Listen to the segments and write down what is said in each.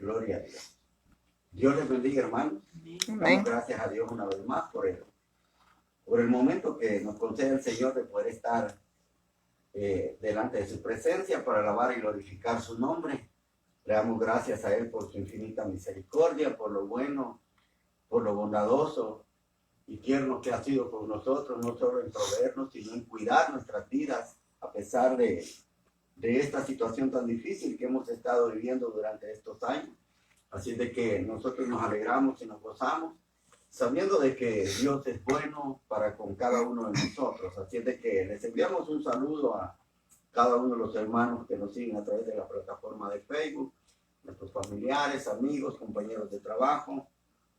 Gloria a Dios. Dios les bendiga, hermanos. Damos gracias a Dios una vez más por el momento que nos concede el Señor de poder estar delante de su presencia para alabar y glorificar su nombre. Le damos gracias a Él por su infinita misericordia, por lo bueno, por lo bondadoso y tierno que ha sido con nosotros, no solo en proveernos, sino en cuidar nuestras vidas, a pesar de esta situación tan difícil que hemos estado viviendo durante estos años. Así de que nosotros nos alegramos y nos gozamos, sabiendo de que Dios es bueno para con cada uno de nosotros. Así de que les enviamos un saludo a cada uno de los hermanos que nos siguen a través de la plataforma de Facebook, nuestros familiares, amigos, compañeros de trabajo,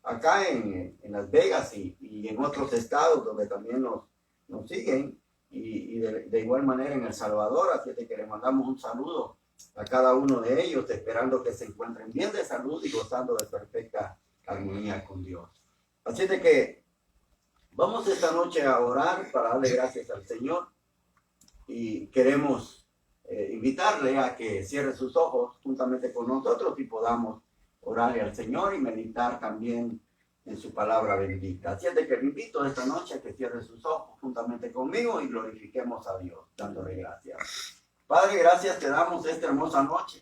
acá en Las Vegas y en otros estados donde también nos siguen, y de igual manera en El Salvador. Así de que le mandamos un saludo a cada uno de ellos, esperando que se encuentren bien de salud y gozando de perfecta armonía con Dios. Así de que vamos esta noche a orar para darle gracias al Señor, y queremos invitarle a que cierre sus ojos juntamente con nosotros y podamos orarle al Señor y meditar también en su palabra bendita. Así es de que le invito esta noche a que cierre sus ojos juntamente conmigo y glorifiquemos a Dios, dándole gracias. Padre, gracias te damos esta hermosa noche.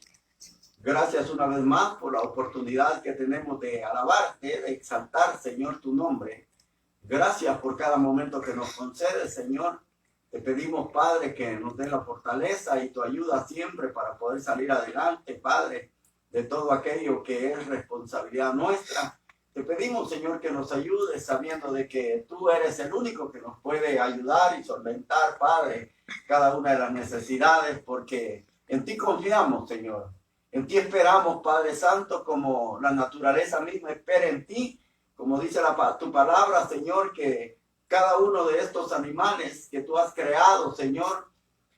Gracias una vez más por la oportunidad que tenemos de alabarte, de exaltar, Señor, tu nombre. Gracias por cada momento que nos concedes, Señor. Te pedimos, Padre, que nos dé la fortaleza y tu ayuda siempre para poder salir adelante, Padre, de todo aquello que es responsabilidad nuestra. Te pedimos, Señor, que nos ayudes sabiendo de que tú eres el único que nos puede ayudar y solventar, Padre, cada una de las necesidades, porque en ti confiamos, Señor. En ti esperamos, Padre Santo, como la naturaleza misma espera en ti, como dice tu palabra, Señor, que cada uno de estos animales que tú has creado, Señor,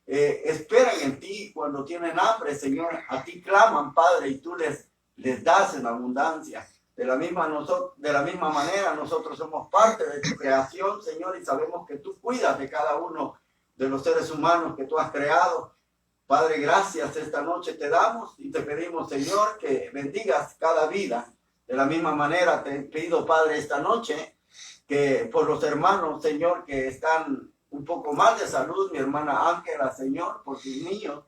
esperan en ti cuando tienen hambre, Señor. A ti claman, Padre, y tú les das en abundancia. De la misma manera, nosotros somos parte de tu creación, Señor, y sabemos que tú cuidas de cada uno de los seres humanos que tú has creado. Padre, gracias esta noche te damos y te pedimos, Señor, que bendigas cada vida. De la misma manera te pido, Padre, esta noche, que por los hermanos, Señor, que están un poco mal de salud, mi hermana Ángela, Señor, por sus niños,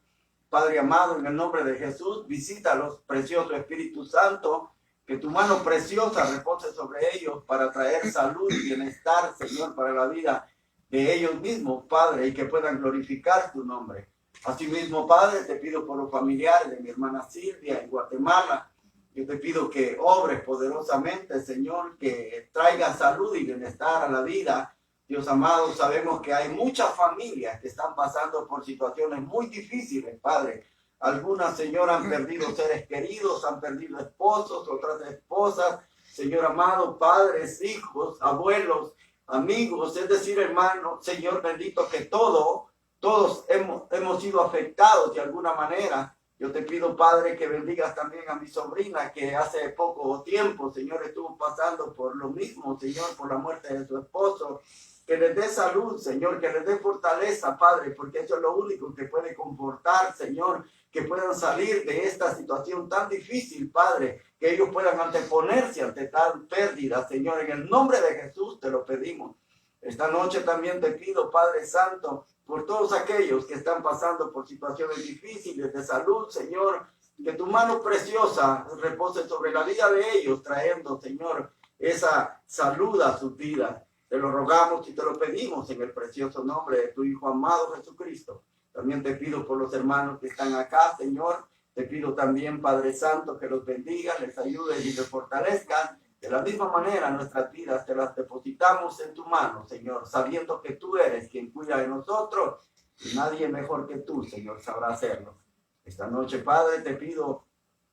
Padre amado, en el nombre de Jesús, visítalos, precioso Espíritu Santo, que tu mano preciosa repose sobre ellos para traer salud y bienestar, Señor, para la vida de ellos mismos, Padre, y que puedan glorificar tu nombre. Asimismo, Padre, te pido por los familiares de mi hermana Silvia en Guatemala. Yo te pido que obres poderosamente, Señor, que traiga salud y bienestar a la vida. Dios amado, sabemos que hay muchas familias que están pasando por situaciones muy difíciles, Padre. Algunas, Señor, han perdido seres queridos, han perdido esposos, otras esposas. Señor amado, padres, hijos, abuelos, amigos, es decir, hermanos, Señor bendito, que todos hemos sido afectados de alguna manera. Yo te pido, Padre, que bendigas también a mi sobrina, que hace poco tiempo, Señor, estuvo pasando por lo mismo, Señor, por la muerte de su esposo. Que les dé salud, Señor, que les dé fortaleza, Padre, porque eso es lo único que puede confortar, Señor, que puedan salir de esta situación tan difícil, Padre, que ellos puedan anteponerse ante tal pérdida, Señor. En el nombre de Jesús te lo pedimos. Esta noche también te pido, Padre Santo, por todos aquellos que están pasando por situaciones difíciles de salud, Señor, que tu mano preciosa repose sobre la vida de ellos, trayendo, Señor, esa salud a sus vidas. Te lo rogamos y te lo pedimos en el precioso nombre de tu Hijo amado Jesucristo. También te pido por los hermanos que están acá, Señor. Te pido también, Padre Santo, que los bendiga, les ayude y les fortalezca. De la misma manera, nuestras vidas te las depositamos en tu mano, Señor, sabiendo que tú eres quien cuida de nosotros y nadie mejor que tú, Señor, sabrá hacerlo. Esta noche, Padre, te pido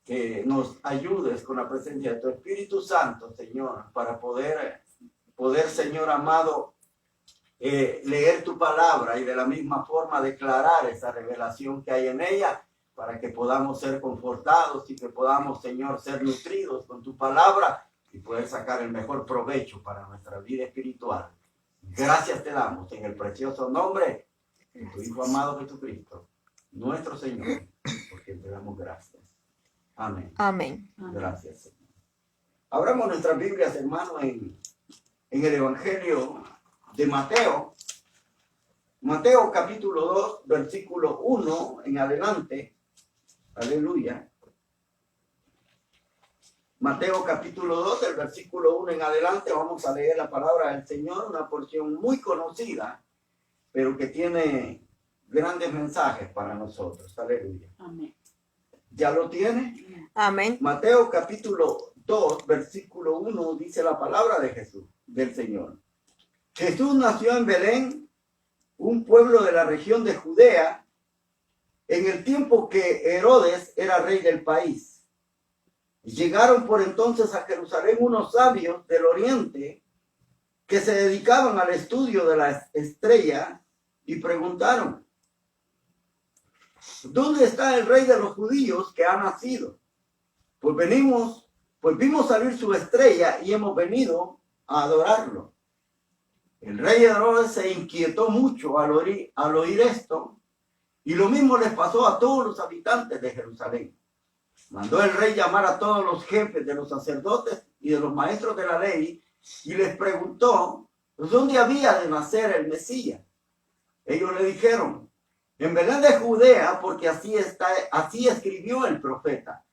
que nos ayudes con la presencia de tu Espíritu Santo, Señor, para poder, Señor amado, leer tu palabra y de la misma forma declarar esa revelación que hay en ella, para que podamos ser confortados y que podamos, Señor, ser nutridos con tu palabra y poder sacar el mejor provecho para nuestra vida espiritual. Gracias te damos en el precioso nombre de tu Hijo amado Jesucristo, nuestro Señor, porque te damos gracias. Amén. Amén. Gracias, Señor. Abramos nuestras Biblias, hermanos, en el Evangelio de Mateo. Mateo capítulo 2, versículo 1 en adelante. Aleluya. Mateo capítulo 2, del versículo 1 en adelante, vamos a leer la palabra del Señor, una porción muy conocida, pero que tiene grandes mensajes para nosotros. Aleluya. Amén. ¿Ya lo tiene? Amén. Mateo capítulo 2, versículo 1, dice la palabra de Jesús, del Señor. Jesús nació en Belén, un pueblo de la región de Judea, en el tiempo que Herodes era rey del país. Llegaron por entonces a Jerusalén unos sabios del oriente que se dedicaban al estudio de la estrella y preguntaron: ¿dónde está el rey de los judíos que ha nacido? Pues vimos salir su estrella y hemos venido a adorarlo. El rey Herodes se inquietó mucho al oír esto, y lo mismo les pasó a todos los habitantes de Jerusalén. Mandó el rey llamar a todos los jefes de los sacerdotes y de los maestros de la ley y les preguntó dónde había de nacer el Mesías. Ellos le dijeron: en Belén de Judea, porque así escribió el profeta.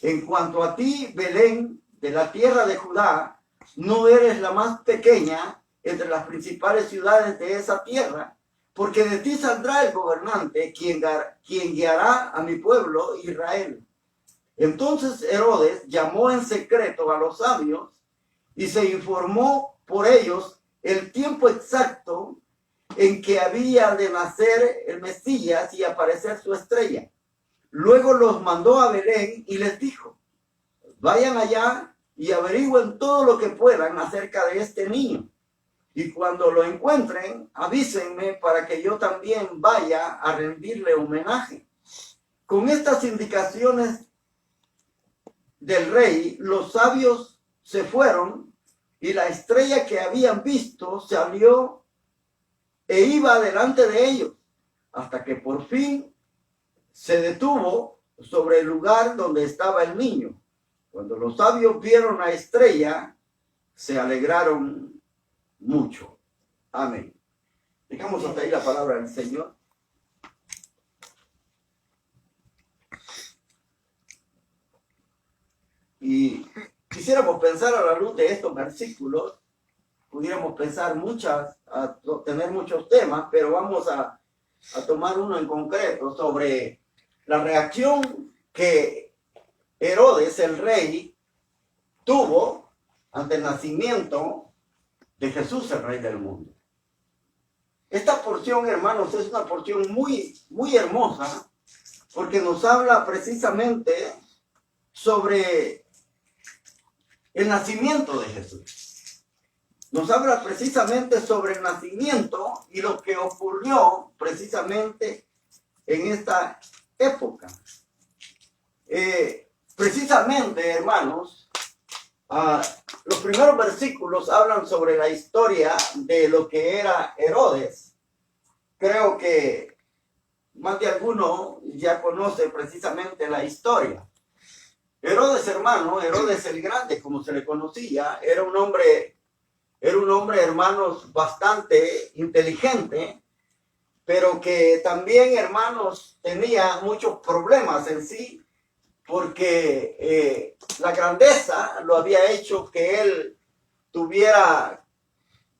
En cuanto a ti, Belén, de la tierra de Judá, no eres la más pequeña entre las principales ciudades de esa tierra, porque de ti saldrá el gobernante, quien guiará a mi pueblo Israel. Entonces Herodes llamó en secreto a los sabios y se informó por ellos el tiempo exacto en que había de nacer el Mesías y aparecer su estrella. Luego los mandó a Belén y les dijo: vayan allá y averigüen todo lo que puedan acerca de este niño. Y cuando lo encuentren, avísenme para que yo también vaya a rendirle homenaje. Con estas indicaciones del rey, los sabios se fueron y la estrella que habían visto salió e iba delante de ellos, hasta que por fin se detuvo sobre el lugar donde estaba el niño. Cuando los sabios vieron la estrella, se alegraron mucho. Amén. Dejamos hasta ahí la palabra del Señor. Y quisiéramos pensar a la luz de estos versículos, pudiéramos pensar tener muchos temas, pero vamos a tomar uno en concreto sobre la reacción que Herodes, el rey, tuvo ante el nacimiento de Jesús, el rey del mundo. Esta porción, hermanos, es una porción muy, muy hermosa, porque nos habla precisamente sobre el nacimiento de Jesús. Nos habla precisamente sobre el nacimiento y lo que ocurrió precisamente en esta época. Precisamente, hermanos, los primeros versículos hablan sobre la historia de lo que era Herodes. Creo que más de alguno ya conoce precisamente la historia. Herodes, hermano, Herodes el Grande, como se le conocía, era un hombre, hermanos, bastante inteligente, pero que también, hermanos, tenía muchos problemas en sí, porque la grandeza lo había hecho que él tuviera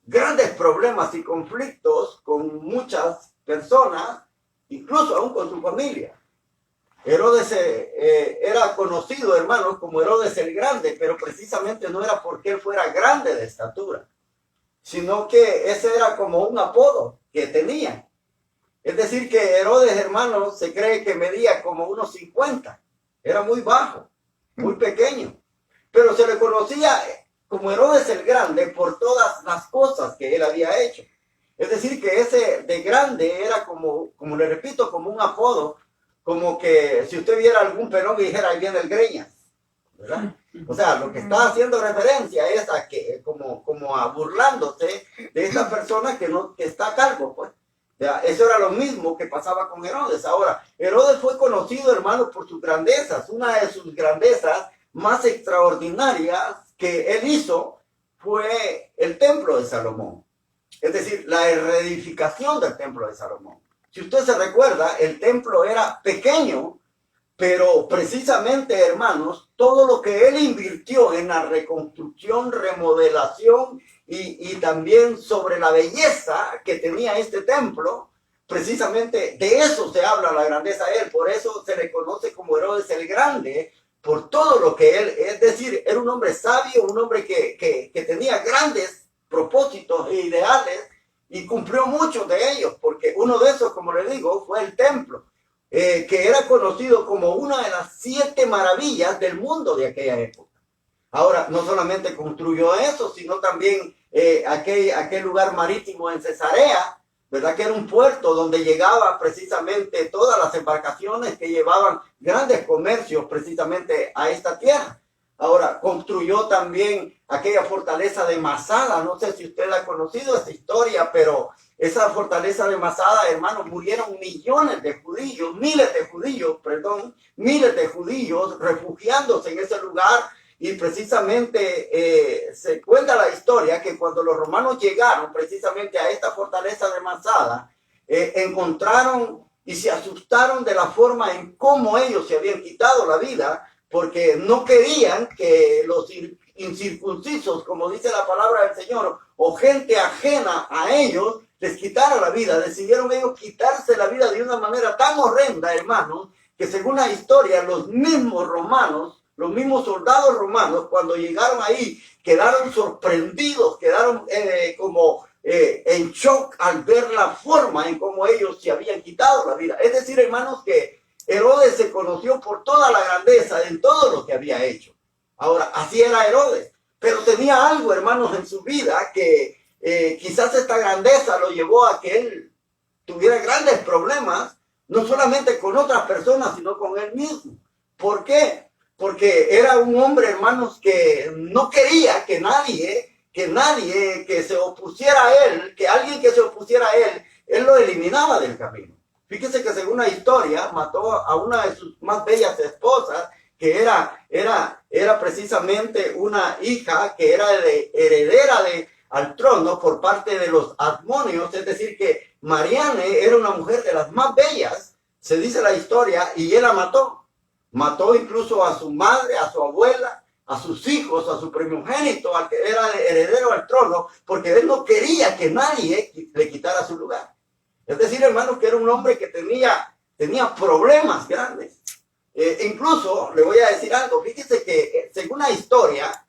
grandes problemas y conflictos con muchas personas, incluso aún con su familia. Herodes era conocido, hermanos, como Herodes el Grande, pero precisamente no era porque él fuera grande de estatura, sino que ese era como un apodo que tenía. Es decir, que Herodes, hermanos, se cree que medía como unos 50. Era muy bajo, muy pequeño, pero se le conocía como Herodes el Grande por todas las cosas que él había hecho. Es decir, que ese de grande era como le repito, como un apodo, como que si usted viera algún pelón y dijera: ahí viene el Greñas, ¿verdad? O sea, lo que está haciendo referencia es a que, como a burlándose de esta persona que está a cargo, pues, Ya, eso era lo mismo que pasaba con Herodes. Ahora, Herodes fue conocido, hermano, por sus grandezas. Una de sus grandezas más extraordinarias que él hizo fue el templo de Salomón. Es decir, la reedificación del templo de Salomón. Si usted se recuerda, el templo era pequeño, pero precisamente, hermanos, todo lo que él invirtió en la reconstrucción, remodelación y también sobre la belleza que tenía este templo, precisamente de eso se habla la grandeza de él. Por eso se le conoce como Herodes el Grande, por todo lo que él, es decir, era un hombre sabio, un hombre que tenía grandes propósitos e ideales y cumplió muchos de ellos, porque uno de esos, como les digo, fue el templo. Que era conocido como una de las 7 maravillas del mundo de aquella época. Ahora, no solamente construyó eso, sino también aquel lugar marítimo en Cesarea, ¿verdad? Que era un puerto donde llegaban precisamente todas las embarcaciones que llevaban grandes comercios precisamente a esta tierra. Ahora, construyó también aquella fortaleza de Masada. No sé si usted ha conocido esa historia, pero esa fortaleza de Masada, hermanos, murieron miles de judíos refugiándose en ese lugar. Y precisamente se cuenta la historia que cuando los romanos llegaron precisamente a esta fortaleza de Masada, encontraron y se asustaron de la forma en cómo ellos se habían quitado la vida, porque no querían que los incircuncisos, como dice la palabra del Señor, o gente ajena a ellos, les quitara la vida. Decidieron ellos quitarse la vida de una manera tan horrenda, hermanos, que según la historia, los mismos soldados romanos, cuando llegaron ahí, quedaron sorprendidos, quedaron en shock al ver la forma en cómo ellos se habían quitado la vida. Es decir, hermanos, que Herodes se conoció por toda la grandeza en todo lo que había hecho. Ahora, así era Herodes, pero tenía algo, hermanos, en su vida que quizás esta grandeza lo llevó a que él tuviera grandes problemas, no solamente con otras personas, sino con él mismo. ¿Por qué? Porque era un hombre, hermanos, que no quería que nadie que se opusiera a él, que alguien que se opusiera a él lo eliminaba del camino. Fíjese que según la historia, mató a una de sus más bellas esposas, que era precisamente una hija que era heredera al trono por parte de los Asmonios. Es decir, que Mariane era una mujer de las más bellas, se dice la historia, y él la mató. Mató incluso a su madre, a su abuela, a sus hijos, a su primogénito, al que era heredero al trono, porque él no quería que nadie le quitara su lugar. Es decir, hermanos, que era un hombre que tenía problemas grandes. Incluso, le voy a decir algo, fíjese que según la historia,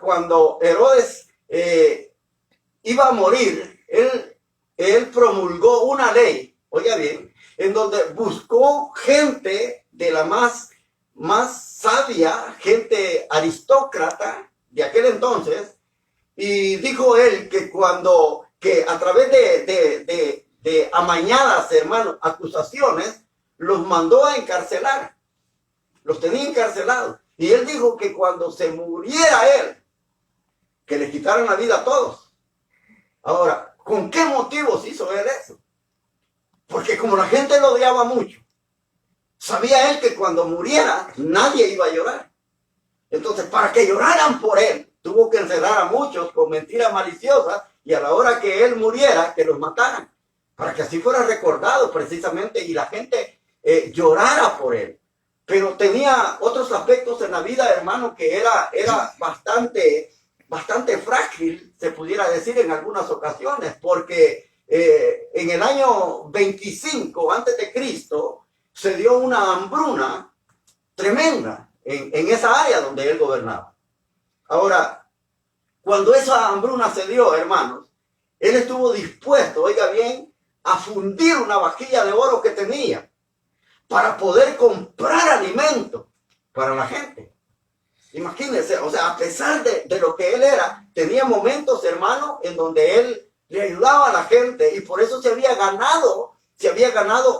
cuando Herodes iba a morir, él promulgó una ley, oiga bien, en donde buscó gente de la más sabia, gente aristócrata de aquel entonces, y dijo él que a través de amañadas, hermanos, acusaciones, los mandó a encarcelar, los tenía encarcelados. Y él dijo que cuando se muriera él, que le quitaran la vida a todos. Ahora, ¿con qué motivos hizo él eso? Porque como la gente lo odiaba mucho, sabía él que cuando muriera nadie iba a llorar. Entonces, para que lloraran por él, tuvo que encerrar a muchos con mentiras maliciosas y a la hora que él muriera, que los mataran. Para que así fuera recordado precisamente y la gente llorara por él. Pero tenía otros aspectos en la vida, hermano, que era bastante frágil, se pudiera decir en algunas ocasiones, porque en el año 25 antes de Cristo se dio una hambruna tremenda en esa área donde él gobernaba. Ahora, cuando esa hambruna se dio, hermanos, él estuvo dispuesto, oiga bien, a fundir una vajilla de oro que tenía para poder comprar alimento para la gente. Imagínense, o sea, a pesar de lo que él era, tenía momentos, hermano, en donde él le ayudaba a la gente y por eso se había ganado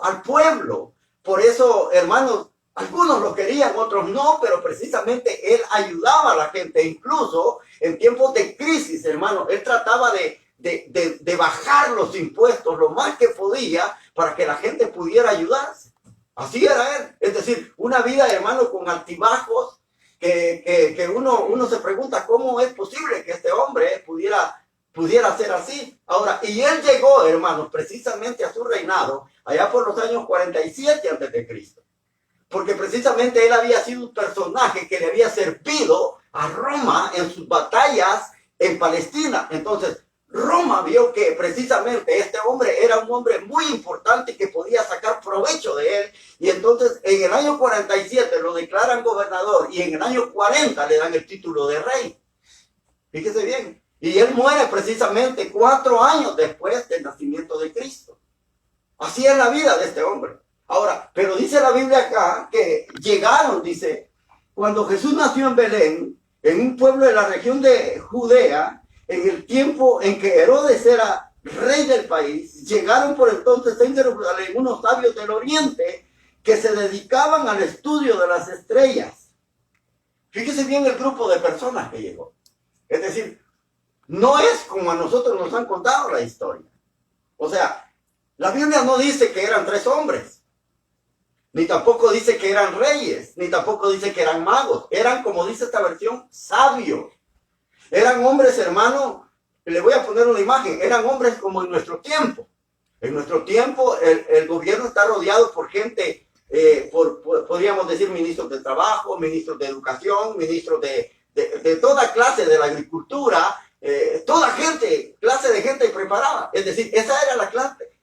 al pueblo. Por eso, hermanos, algunos lo querían, otros no, pero precisamente él ayudaba a la gente. Incluso en tiempos de crisis, hermano, él trataba de de bajar los impuestos lo más que podía para que la gente pudiera ayudarse. Así era él. Es decir, una vida, hermano, con altibajos que uno se pregunta cómo es posible que este hombre pudiera ser así. Ahora, y él llegó, hermanos, precisamente a su reinado allá por los años 47 antes de Cristo. Porque precisamente él había sido un personaje que le había servido a Roma en sus batallas en Palestina. Entonces, Roma vio que precisamente este hombre era un hombre muy importante que podía sacar provecho de él. Y entonces en el año 47 lo declaran gobernador y en el año 40 le dan el título de rey. Fíjese bien. Y él muere precisamente 4 años después del nacimiento de Cristo. Así es la vida de este hombre. Ahora, pero dice la Biblia acá que llegaron, dice, cuando Jesús nació en Belén, en un pueblo de la región de Judea, en el tiempo en que Herodes era rey del país, llegaron por entonces en Jerusalén unos sabios del oriente que se dedicaban al estudio de las estrellas. Fíjese bien el grupo de personas que llegó. Es decir, no es como a nosotros nos han contado la historia. O sea, la Biblia no dice que eran 3 hombres, ni tampoco dice que eran reyes, ni tampoco dice que eran magos. Eran, como dice esta versión, sabios. Eran hombres, hermano, le voy a poner una imagen, eran hombres como en nuestro tiempo. En nuestro tiempo el gobierno está rodeado por gente, podríamos decir ministros de trabajo, ministros de educación, ministros de toda clase de la agricultura, toda clase de gente preparada. Es decir, esa era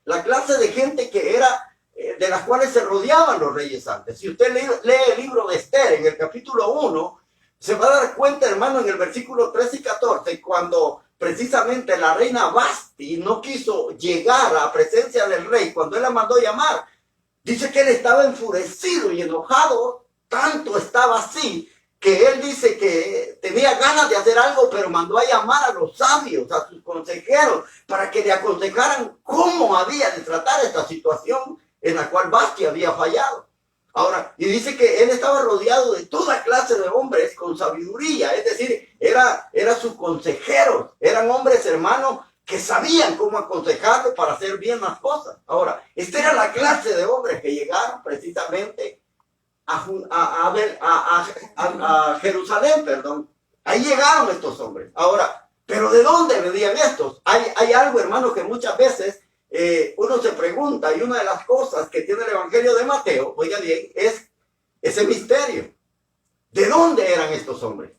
la clase de gente que era, de las cuales se rodeaban los reyes antes. Si usted lee el libro de Esther en el capítulo 1, se va a dar cuenta, hermano, en el versículo 13 y 14, cuando precisamente la reina Vasti no quiso llegar a la presencia del rey, cuando él la mandó llamar, dice que él estaba enfurecido y enojado, tanto estaba así, que él dice que tenía ganas de hacer algo, pero mandó a llamar a los sabios, a sus consejeros, para que le aconsejaran cómo había de tratar esta situación en la cual Vasti había fallado. Ahora, y dice que él estaba rodeado de toda clase de hombres con sabiduría, es decir, era sus consejeros, eran hombres, hermanos, que sabían cómo aconsejarlo para hacer bien las cosas. Ahora, esta era la clase de hombres que llegaron precisamente a Jerusalén, perdón. Ahí llegaron estos hombres. Ahora, ¿pero de dónde venían estos? Hay algo, hermano, que muchas veces uno se pregunta, y una de las cosas que tiene el Evangelio de Mateo, oiga bien, es ese misterio. ¿De dónde eran estos hombres?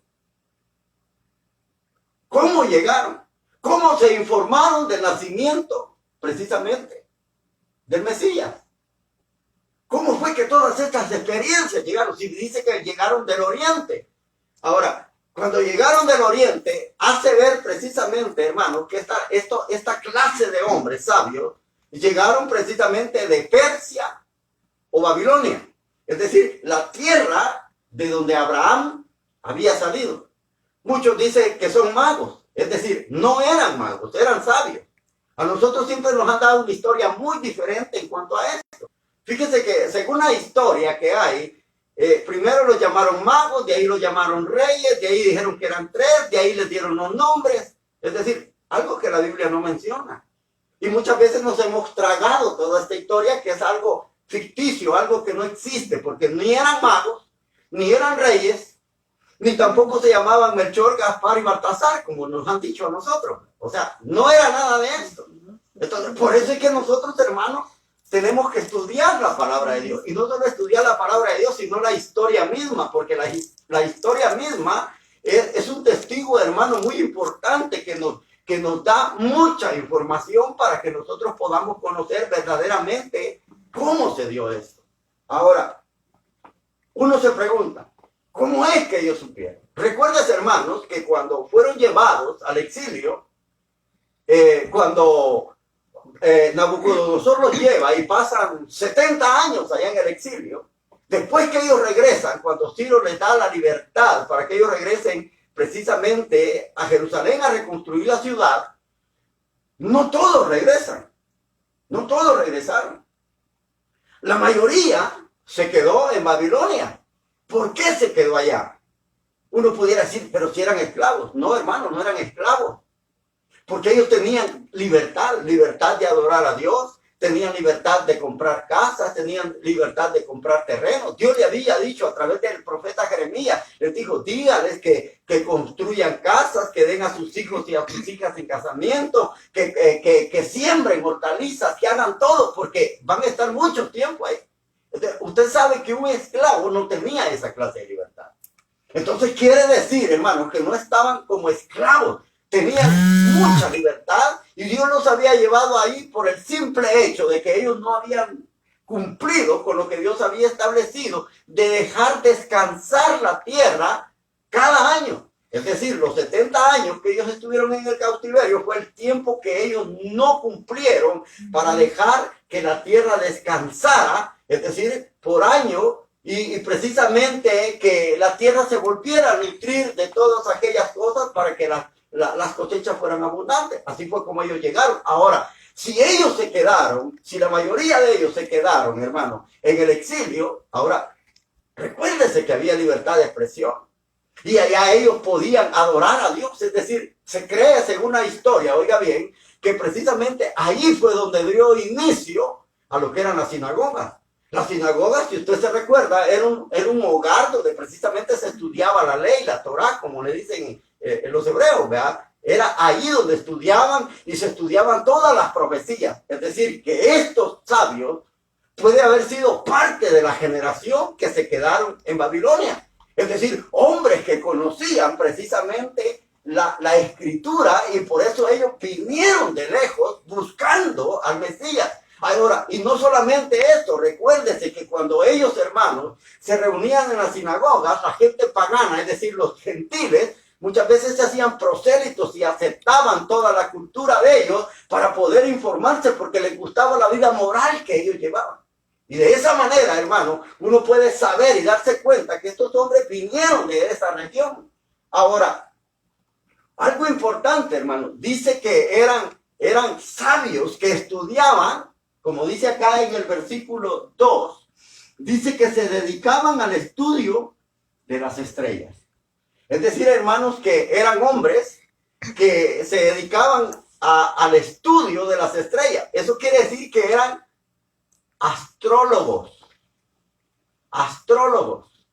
¿Cómo llegaron? ¿Cómo se informaron del nacimiento, precisamente, del Mesías? ¿Cómo fue que todas estas experiencias llegaron? Si dice que llegaron del Oriente. Ahora, cuando llegaron del Oriente, hace ver precisamente, hermano, que esta clase de hombres sabios llegaron precisamente de Persia o Babilonia. Es decir, la tierra de donde Abraham había salido. Muchos dicen que son magos. Es decir, no eran magos, eran sabios. A nosotros siempre nos han dado una historia muy diferente en cuanto a esto. Fíjese que según la historia que hay, primero los llamaron magos, de ahí los llamaron reyes, de ahí dijeron que eran 3, de ahí les dieron los nombres. Es decir, algo que la Biblia no menciona. Y muchas veces nos hemos tragado toda esta historia, que es algo ficticio, algo que no existe, porque ni eran magos, ni eran reyes, ni tampoco se llamaban Melchor, Gaspar y Baltasar, como nos han dicho a nosotros. O sea, no era nada de esto. Entonces, por eso es que nosotros, hermanos, tenemos que estudiar la palabra de Dios. Y no solo estudiar la palabra de Dios, sino la historia misma, porque la historia misma es un testigo, hermano, muy importante que nos da mucha información para que nosotros podamos conocer verdaderamente cómo se dio esto. Ahora, uno se pregunta, ¿cómo es que ellos supieron? Recuerden, hermanos, que cuando fueron llevados al exilio, cuando Nabucodonosor los lleva y pasan 70 años allá en el exilio, después que ellos regresan, cuando Ciro les da la libertad para que ellos regresen precisamente a Jerusalén a reconstruir la ciudad, no todos regresan, no todos regresaron. La mayoría se quedó en Babilonia. ¿Por qué se quedó allá? Uno pudiera decir, pero si eran esclavos. No, hermano, no eran esclavos. Porque ellos tenían libertad de adorar a Dios, tenían libertad de comprar casas, tenían libertad de comprar terrenos. Dios le había dicho a través del profeta Jeremías, les dijo, dígales que construyan casas, que den a sus hijos y a sus hijas en casamiento, que siembren hortalizas, que hagan todo, porque van a estar mucho tiempo ahí. Usted sabe que un esclavo no tenía esa clase de libertad. Entonces quiere decir, hermanos, que no estaban como esclavos, tenían mucha libertad y Dios los había llevado ahí por el simple hecho de que ellos no habían cumplido con lo que Dios había establecido de dejar descansar la tierra cada año. Es decir, los 70 años que ellos estuvieron en el cautiverio fue el tiempo que ellos no cumplieron para dejar que la tierra descansara, es decir, por año. Y precisamente que la tierra se volviera a nutrir de todas aquellas cosas para que las cosechas fueran abundantes. Así fue como ellos llegaron. Ahora, si ellos se quedaron, si la mayoría de ellos se quedaron, hermano, en el exilio, ahora, recuérdese que había libertad de expresión. Y allá ellos podían adorar a Dios. Es decir, se cree según la historia, oiga bien, que precisamente allí fue donde dio inicio a lo que eran las sinagogas. La sinagoga, si usted se recuerda, era un hogar donde precisamente se estudiaba la ley, la Torá, como le dicen los hebreos, ¿verdad? Era ahí donde estudiaban y se estudiaban todas las profecías. Es decir, que estos sabios puede haber sido parte de la generación que se quedaron en Babilonia. Es decir, hombres que conocían precisamente la escritura y por eso ellos vinieron de lejos buscando al Mesías. Ahora, y no solamente esto, recuérdese que cuando ellos, hermanos, se reunían en las sinagogas, la gente pagana, es decir, los gentiles, muchas veces se hacían prosélitos y aceptaban toda la cultura de ellos para poder informarse porque les gustaba la vida moral que ellos llevaban. Y de esa manera, hermano, uno puede saber y darse cuenta que estos hombres vinieron de esa región. Ahora, algo importante, hermano, dice que eran sabios que estudiaban. Como dice acá en el versículo 2, dice que se dedicaban al estudio de las estrellas. Es decir, hermanos, que eran hombres que se dedicaban al estudio de las estrellas. Eso quiere decir que eran astrólogos. Astrólogos.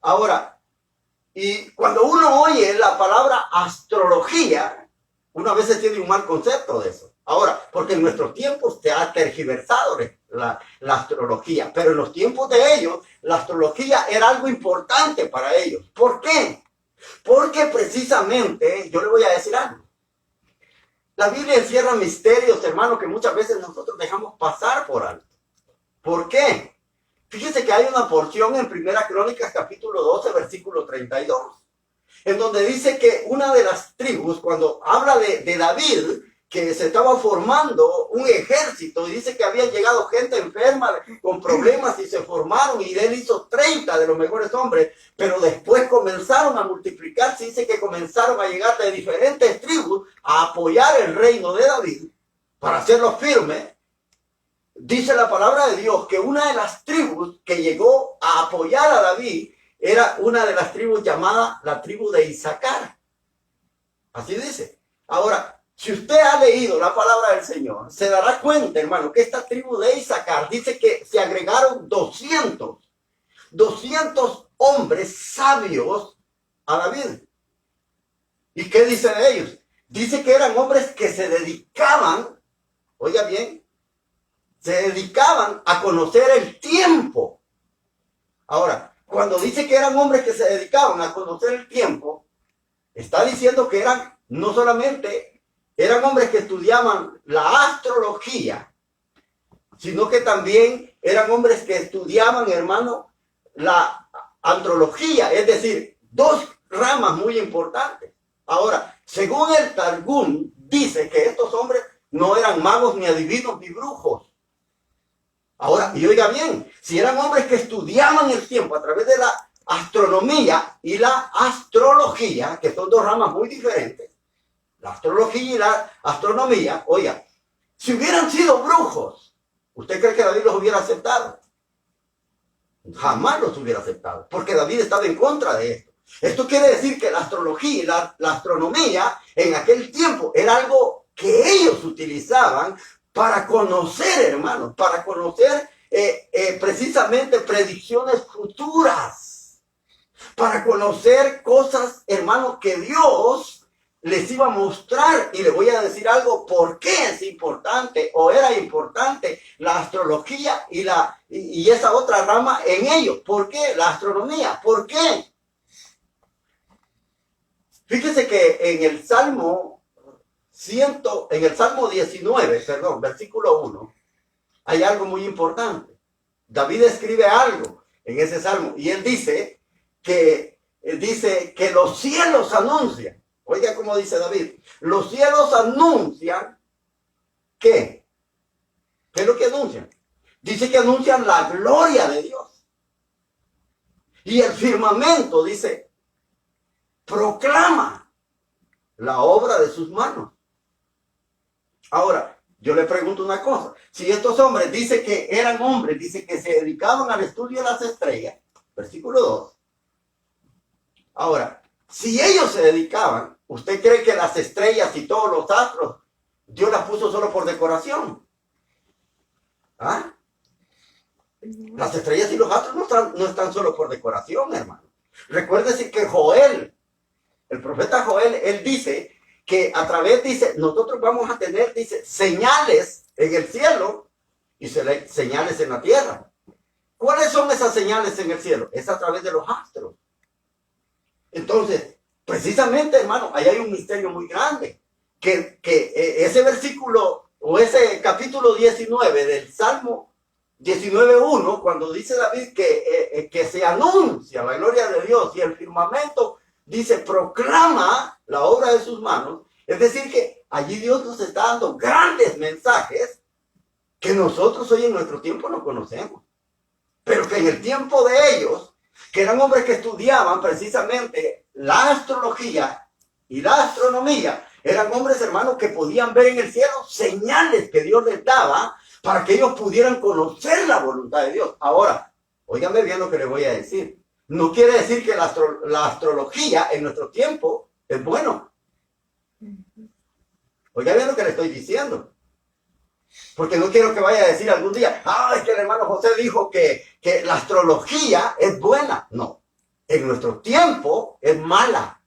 Ahora, y cuando uno oye la palabra astrología, uno a veces tiene un mal concepto de eso. Ahora, porque en nuestros tiempos se ha tergiversado la astrología, pero en los tiempos de ellos, la astrología era algo importante para ellos. ¿Por qué? Porque precisamente, yo le voy a decir algo. La Biblia encierra misterios, hermano, que muchas veces nosotros dejamos pasar por alto. ¿Por qué? Fíjese que hay una porción en Primera Crónicas, capítulo 12, versículo 32, en donde dice que una de las tribus, cuando habla de David, que se estaba formando un ejército y dice que había llegado gente enferma con problemas y se formaron y él hizo 30 de los mejores hombres, pero después comenzaron a multiplicarse, dice que comenzaron a llegar de diferentes tribus a apoyar el reino de David para hacerlo firme. Dice la palabra de Dios que una de las tribus que llegó a apoyar a David era una de las tribus llamada la tribu de Isaacar. Así dice. Ahora, si usted ha leído la palabra del Señor, se dará cuenta, hermano, que esta tribu de Isaacar dice que se agregaron 200 hombres sabios a David. ¿Y qué dice de ellos? Dice que eran hombres que se dedicaban, oiga bien, se dedicaban a conocer el tiempo. Ahora, cuando dice que eran hombres que se dedicaban a conocer el tiempo, está diciendo que no solamente eran hombres que estudiaban la astrología, sino que también eran hombres que estudiaban, hermano, la andrología, es decir, dos ramas muy importantes. Ahora, según el Targum, dice que estos hombres no eran magos, ni adivinos, ni brujos. Ahora, y oiga bien, si eran hombres que estudiaban el tiempo a través de la astronomía y la astrología, que son dos ramas muy diferentes, la astrología y la astronomía, oiga, si hubieran sido brujos, ¿usted cree que David los hubiera aceptado? Jamás los hubiera aceptado, porque David estaba en contra de esto. Esto quiere decir que la astrología y la astronomía en aquel tiempo era algo que ellos utilizaban para conocer, hermanos, para conocer precisamente predicciones futuras, para conocer cosas, hermanos, que Dios les iba a mostrar. Y les voy a decir algo, por qué es importante o era importante la astrología y esa otra rama en ellos. ¿Por qué? La astronomía. ¿Por qué? Fíjese que en el Salmo 19, versículo 1, hay algo muy importante. David escribe algo en ese salmo y él dice que los cielos anuncian. Oiga cómo dice David. Los cielos anuncian ¿qué? ¿Qué es lo que anuncian? Dice que anuncian la gloria de Dios. Y el firmamento, dice, proclama la obra de sus manos. Ahora, yo le pregunto una cosa. Si estos hombres, dice que eran hombres, dice que se dedicaban al estudio de las estrellas, versículo 2. Ahora, si ellos se dedicaban, ¿usted cree que las estrellas y todos los astros, Dios las puso solo por decoración? ¿Ah? Las estrellas y los astros no están solo por decoración, hermano. Recuérdese que Joel, el profeta Joel, él dice que a través, dice, nosotros vamos a tener, dice, señales en el cielo y señales en la tierra. ¿Cuáles son esas señales en el cielo? Es a través de los astros. Entonces, precisamente, hermano, ahí hay un misterio muy grande. Que ese versículo o ese capítulo 19 del Salmo 19:1, cuando dice David que se anuncia la gloria de Dios y el firmamento, dice, proclama la obra de sus manos. Es decir, que allí Dios nos está dando grandes mensajes que nosotros hoy en nuestro tiempo no conocemos. Pero que en el tiempo de ellos, que eran hombres que estudiaban precisamente la astrología y la astronomía, eran hombres, hermanos, que podían ver en el cielo señales que Dios les daba para que ellos pudieran conocer la voluntad de Dios. Ahora, óigame bien lo que les voy a decir. No quiere decir que la astrología en nuestro tiempo es bueno. Oiga bien lo que le estoy diciendo. Porque no quiero que vaya a decir algún día, es que el hermano José dijo que la astrología es buena. No, en nuestro tiempo es mala.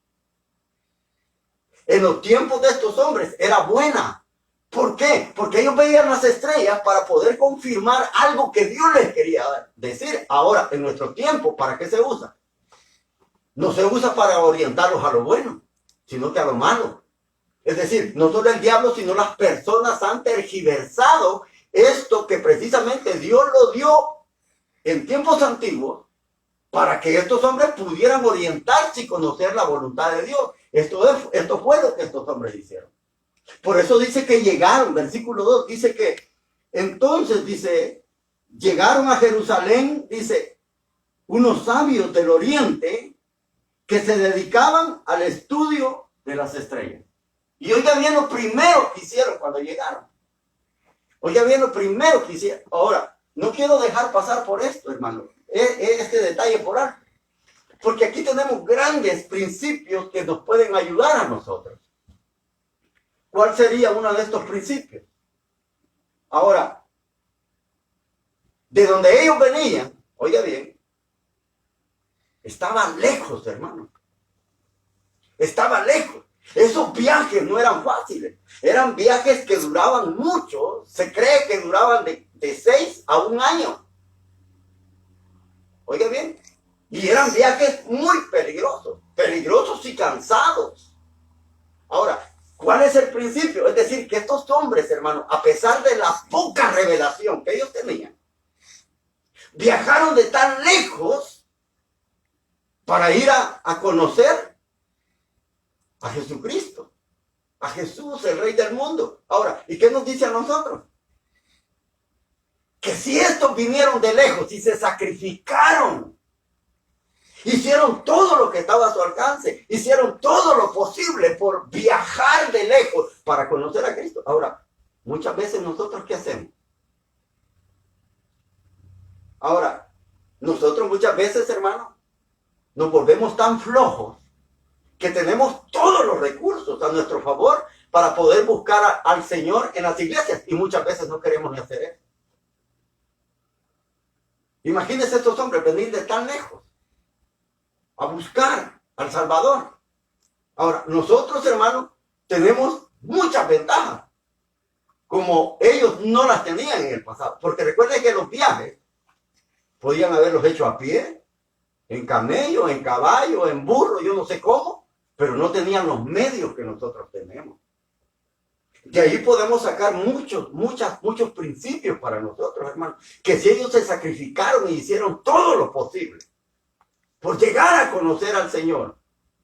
En los tiempos de estos hombres era buena. ¿Por qué? Porque ellos veían las estrellas para poder confirmar algo que Dios les quería decir. Ahora, en nuestro tiempo, ¿para qué se usa? No se usa para orientarlos a lo bueno, sino que a lo malo. Es decir, no solo el diablo, sino las personas han tergiversado esto que precisamente Dios lo dio en tiempos antiguos para que estos hombres pudieran orientarse y conocer la voluntad de Dios. Esto fue lo que estos hombres hicieron. Por eso dice que llegaron, versículo 2, dice que entonces, dice, llegaron a Jerusalén, dice, unos sabios del oriente que se dedicaban al estudio de las estrellas. Y oiga bien lo primero que hicieron cuando llegaron. Oiga bien lo primero que hicieron. Ahora, no quiero dejar pasar por esto, hermano, este detalle por alto. Porque aquí tenemos grandes principios que nos pueden ayudar a nosotros. ¿Cuál sería uno de estos principios? Ahora, de donde ellos venían, oiga bien, estaba lejos, hermano. Estaba lejos. Esos viajes no eran fáciles. Eran viajes que duraban mucho. Se cree que duraban de 6 a 1 año. Oiga bien. Y eran viajes muy peligrosos. Peligrosos y cansados. Ahora, ¿cuál es el principio? Es decir, que estos hombres, hermanos, a pesar de la poca revelación que ellos tenían, viajaron de tan lejos para ir a conocer a Jesucristo, a Jesús, el Rey del mundo. Ahora, ¿y qué nos dice a nosotros? Que si estos vinieron de lejos y se sacrificaron, hicieron todo lo que estaba a su alcance, hicieron todo lo posible por viajar de lejos para conocer a Cristo. Ahora, muchas veces nosotros, ¿qué hacemos? Ahora, nosotros muchas veces, hermano, nos volvemos tan flojos que tenemos todos los recursos a nuestro favor para poder buscar al Señor en las iglesias y muchas veces no queremos ni hacer eso. Imagínense estos hombres venir de tan lejos a buscar al Salvador. Ahora, nosotros, hermanos, tenemos muchas ventajas, como ellos no las tenían en el pasado. Porque recuerden que los viajes podían haberlos hecho a pie, en camello, en caballo, en burro, yo no sé cómo, pero no tenían los medios que nosotros tenemos. De ahí podemos sacar muchos principios para nosotros, hermanos. Que si ellos se sacrificaron y hicieron todo lo posible por llegar a conocer al Señor.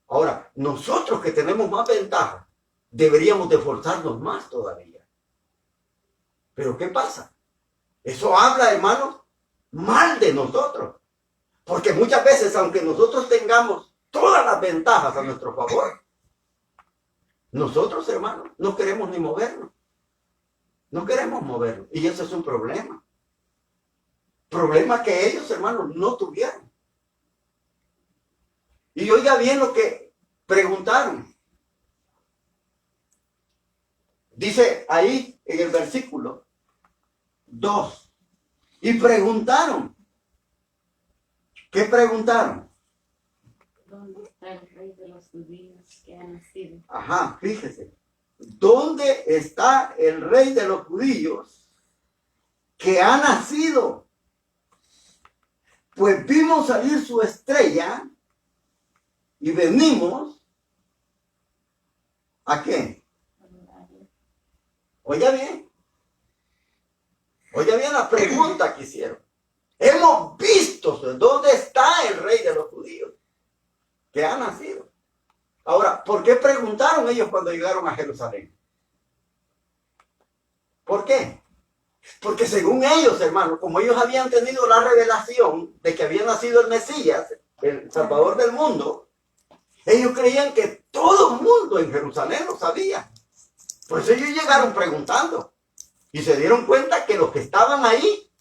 Ahora, nosotros que tenemos más ventaja, deberíamos de esforzarnos más todavía. Pero ¿qué pasa? Eso habla, hermanos, mal de nosotros. Porque muchas veces, aunque nosotros tengamos todas las ventajas a nuestro favor, nosotros, hermanos, no queremos ni movernos. No queremos movernos. Y eso es un problema. Problema que ellos, hermanos, no tuvieron. Y oiga bien lo que preguntaron. Dice ahí en el versículo 2. Y preguntaron. ¿Qué preguntaron? ¿Dónde está el rey de los judíos que ha nacido? Ajá, fíjese. ¿Dónde está el rey de los judíos que ha nacido? Pues vimos salir su estrella y venimos ¿a qué? Oiga bien. Oiga bien la pregunta que hicieron. Hemos visto dónde está el rey de los judíos que ha nacido. Ahora, ¿por qué preguntaron ellos cuando llegaron a Jerusalén? ¿Por qué? Porque según ellos, hermanos, como ellos habían tenido la revelación de que había nacido el Mesías, el Salvador del mundo, ellos creían que todo el mundo en Jerusalén lo sabía. Por eso ellos llegaron preguntando y se dieron cuenta que los que estaban ahí,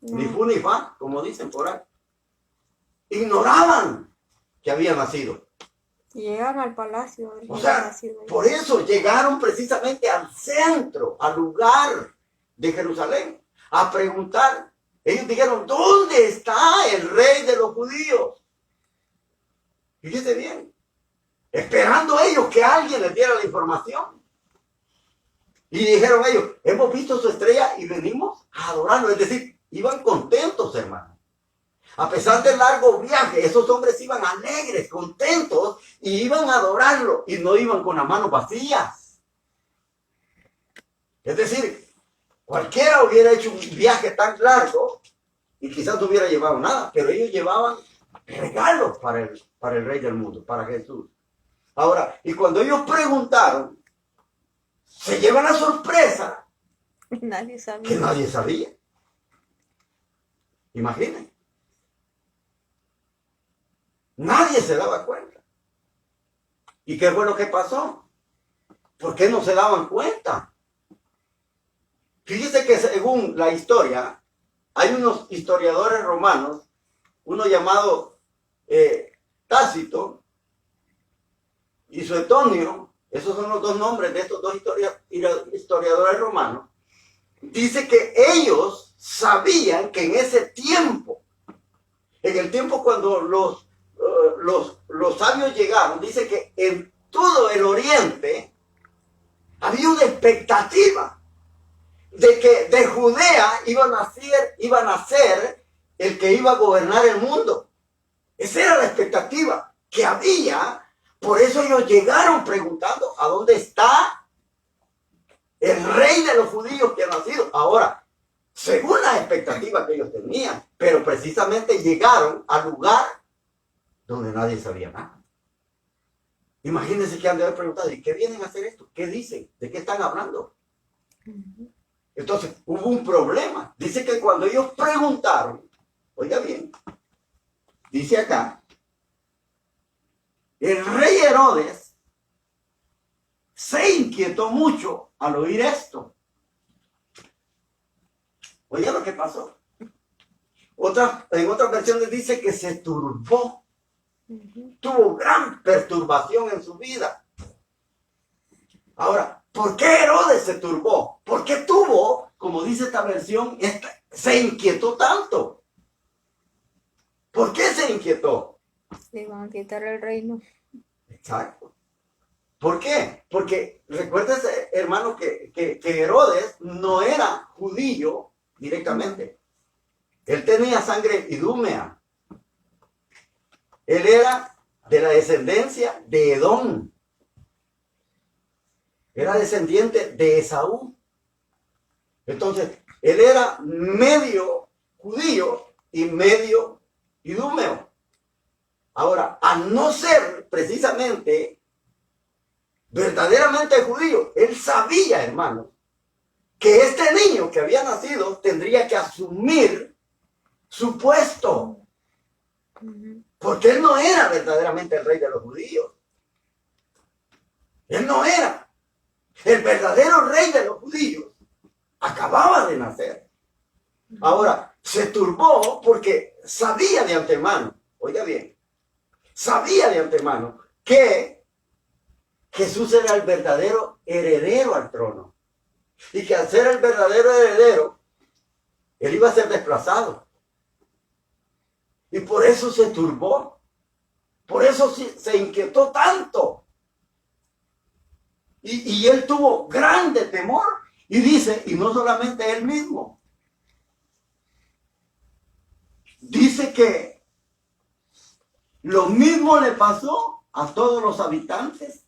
ni fu ni fa, como dicen por ahí, ignoraban que había nacido. Llegan al palacio. O sea, por eso llegaron precisamente al centro, al lugar de Jerusalén, a preguntar. Ellos dijeron, ¿dónde está el rey de los judíos? Fíjese bien, esperando ellos que alguien les diera la información. Y dijeron ellos, hemos visto su estrella y venimos a adorarlo. Es decir, iban contentos, hermano. A pesar del largo viaje, esos hombres iban alegres, contentos, y iban a adorarlo, y no iban con las manos vacías. Es decir, cualquiera hubiera hecho un viaje tan largo, y quizás no hubiera llevado nada, pero ellos llevaban regalos para el Rey del mundo, para Jesús. Ahora, y cuando ellos preguntaron, se llevan la sorpresa Nadie sabía. que nadie sabía. Imaginen. Nadie se daba cuenta. ¿Y qué fue lo que pasó? ¿Por qué no se daban cuenta? Fíjese que según la historia, hay unos historiadores romanos, uno llamado Tácito y Suetonio, esos son los dos nombres de estos dos historiadores romanos, dice que ellos sabían que en ese tiempo, en el tiempo cuando los sabios llegaron, dice que en todo el oriente había una expectativa de que de Judea iba a nacer el que iba a gobernar el mundo. Esa era la expectativa que había. Por eso ellos llegaron preguntando a dónde está el rey de los judíos que ha nacido. Ahora, según las expectativas que ellos tenían, pero precisamente llegaron al lugar donde nadie sabía nada. Imagínense que han de haber preguntado, ¿y qué vienen a hacer esto? ¿Qué dicen? ¿De qué están hablando? Entonces, hubo un problema. Dice que cuando ellos preguntaron, oiga bien, dice acá, el rey Herodes se inquietó mucho al oír esto. Oiga lo que pasó. En otras versiones dice que se turbó. Tuvo gran perturbación en su vida. Ahora, ¿por qué Herodes se turbó? ¿Por qué tuvo, como dice esta versión, se inquietó tanto? ¿Por qué se inquietó? Le van a quitar el reino. Exacto. ¿Por qué? Porque recuérdese, hermano, que Herodes no era judío directamente. Él tenía sangre idúmea. Él era de la descendencia de Edom. Era descendiente de Esaú. Entonces, él era medio judío y medio idúmeo. Ahora, al no ser precisamente verdaderamente judío, él sabía, hermano, que este niño que había nacido tendría que asumir su puesto. Porque él no era verdaderamente el rey de los judíos. Él no era. El verdadero rey de los judíos acababa de nacer. Ahora, se turbó porque sabía de antemano, oiga bien, sabía de antemano que Jesús era el verdadero heredero al trono. Y que al ser el verdadero heredero, él iba a ser desplazado. Y por eso se turbó. Por eso se inquietó tanto. Y él tuvo grande temor. Y dice, y no solamente él mismo. Dice que lo mismo le pasó a todos los habitantes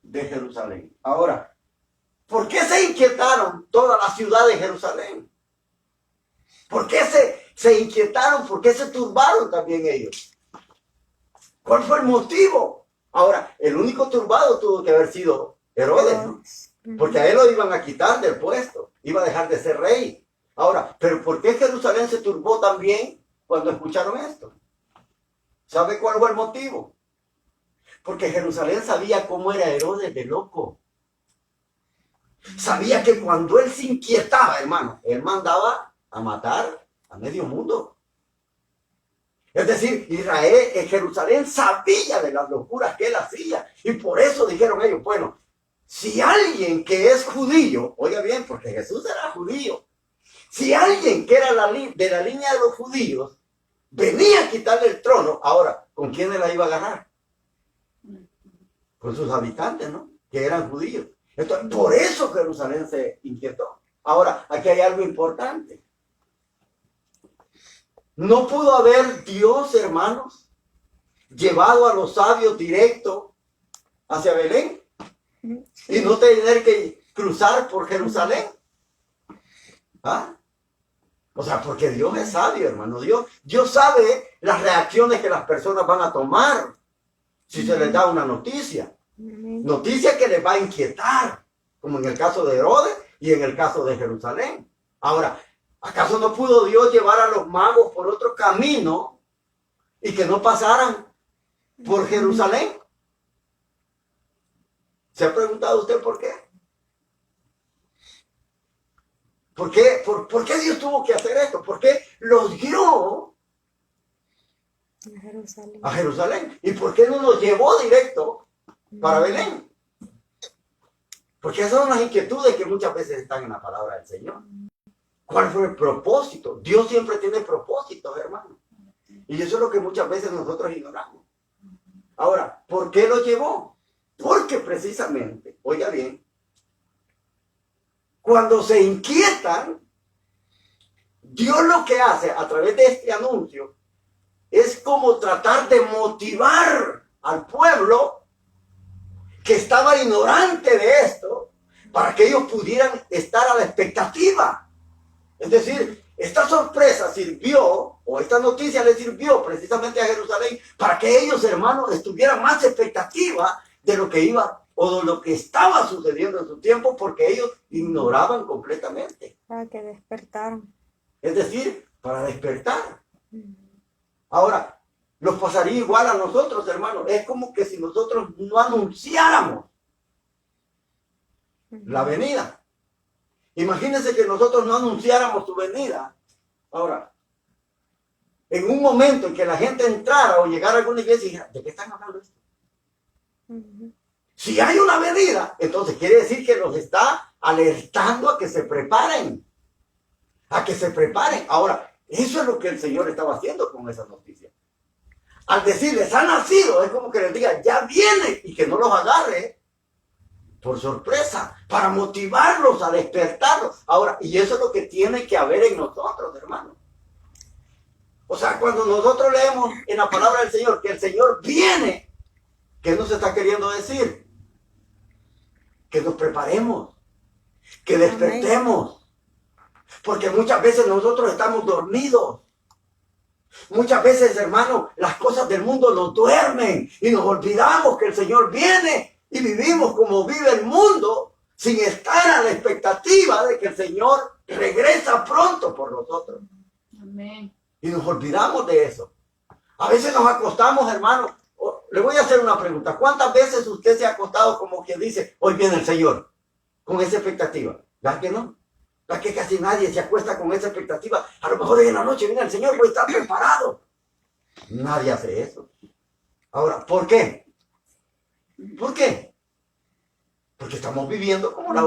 de Jerusalén. Ahora, ¿por qué se inquietaron toda la ciudad de Jerusalén? ¿Por qué se inquietaron? ¿Por qué se turbaron también ellos? ¿Cuál fue el motivo? Ahora, el único turbado tuvo que haber sido Herodes, ¿no? Porque a él lo iban a quitar del puesto. Iba a dejar de ser rey. Ahora, ¿pero por qué Jerusalén se turbó también cuando escucharon esto? ¿Sabe cuál fue el motivo? Porque Jerusalén sabía cómo era Herodes de loco. Sabía que cuando él se inquietaba, hermano, él mandaba a matar a medio mundo. Es decir, Jerusalén sabía de las locuras que él hacía. Y por eso dijeron ellos, bueno, si alguien que es judío, oiga bien, porque Jesús era judío, si alguien que era de la línea de los judíos venía a quitarle el trono, ahora, ¿con quién él la iba a agarrar? Con sus habitantes, ¿no? Que eran judíos. Entonces, por eso Jerusalén se inquietó. Ahora, aquí hay algo importante. No pudo haber Dios, hermanos, llevado a los sabios directo hacia Belén y no tener que cruzar por Jerusalén. ¿Ah? O sea, porque Dios es sabio, hermano. Dios sabe las reacciones que las personas van a tomar si se les da una noticia. Noticia que les va a inquietar, como en el caso de Herodes y en el caso de Jerusalén. Ahora, ¿acaso no pudo Dios llevar a los magos por otro camino y que no pasaran por Jerusalén? ¿Se ha preguntado usted por qué? ¿Por qué Dios tuvo que hacer esto? ¿Por qué los guió a Jerusalén? ¿Y por qué no los llevó directo para Belén? Porque esas son las inquietudes que muchas veces están en la palabra del Señor. ¿Cuál fue el propósito? Dios siempre tiene propósitos, hermano. Y eso es lo que muchas veces nosotros ignoramos. Ahora, ¿por qué lo llevó? Porque precisamente, oiga bien, cuando se inquietan, Dios lo que hace a través de este anuncio es como tratar de motivar al pueblo que estaba ignorante de esto para que ellos pudieran estar a la expectativa. Es decir, esta sorpresa sirvió, o esta noticia le sirvió precisamente a Jerusalén para que ellos, hermanos, estuvieran más expectativa de lo que iba o de lo que estaba sucediendo en su tiempo, porque ellos ignoraban completamente. Para que despertaran. Es decir, para despertar. Ahora, nos pasaría igual a nosotros, hermanos. Es como que si nosotros no anunciáramos la venida. Imagínense que nosotros no anunciáramos su venida. Ahora, en un momento en que la gente entrara o llegara a alguna iglesia y dijera, ¿de qué están hablando esto? Si hay una venida, entonces quiere decir que los está alertando a que se preparen. A que se preparen. Ahora, eso es lo que el Señor estaba haciendo con esa noticia. Al decirles, ha nacido, es como que les diga, ya viene, y que no los agarre por sorpresa, para motivarlos, a despertarlos. Ahora, y eso es lo que tiene que haber en nosotros, hermanos. O sea, cuando nosotros leemos en la palabra del Señor que el Señor viene, ¿qué nos está queriendo decir? Que nos preparemos, que despertemos. Porque muchas veces nosotros estamos dormidos. Muchas veces, hermano, las cosas del mundo nos duermen y nos olvidamos que el Señor viene y vivimos como vive el mundo sin estar a la expectativa de que el Señor regresa pronto por nosotros. Amén. Y nos olvidamos de eso. A veces nos acostamos, hermano. Le voy a hacer una pregunta. ¿Cuántas veces usted se ha acostado como quien dice, hoy viene el Señor? Con esa expectativa. ¿Verdad que no? ¿Verdad que casi nadie se acuesta con esa expectativa? A lo mejor hoy en la noche viene el Señor, voy a estar preparado. Nadie hace eso. Ahora, ¿por qué? ¿Por qué? Porque estamos viviendo como las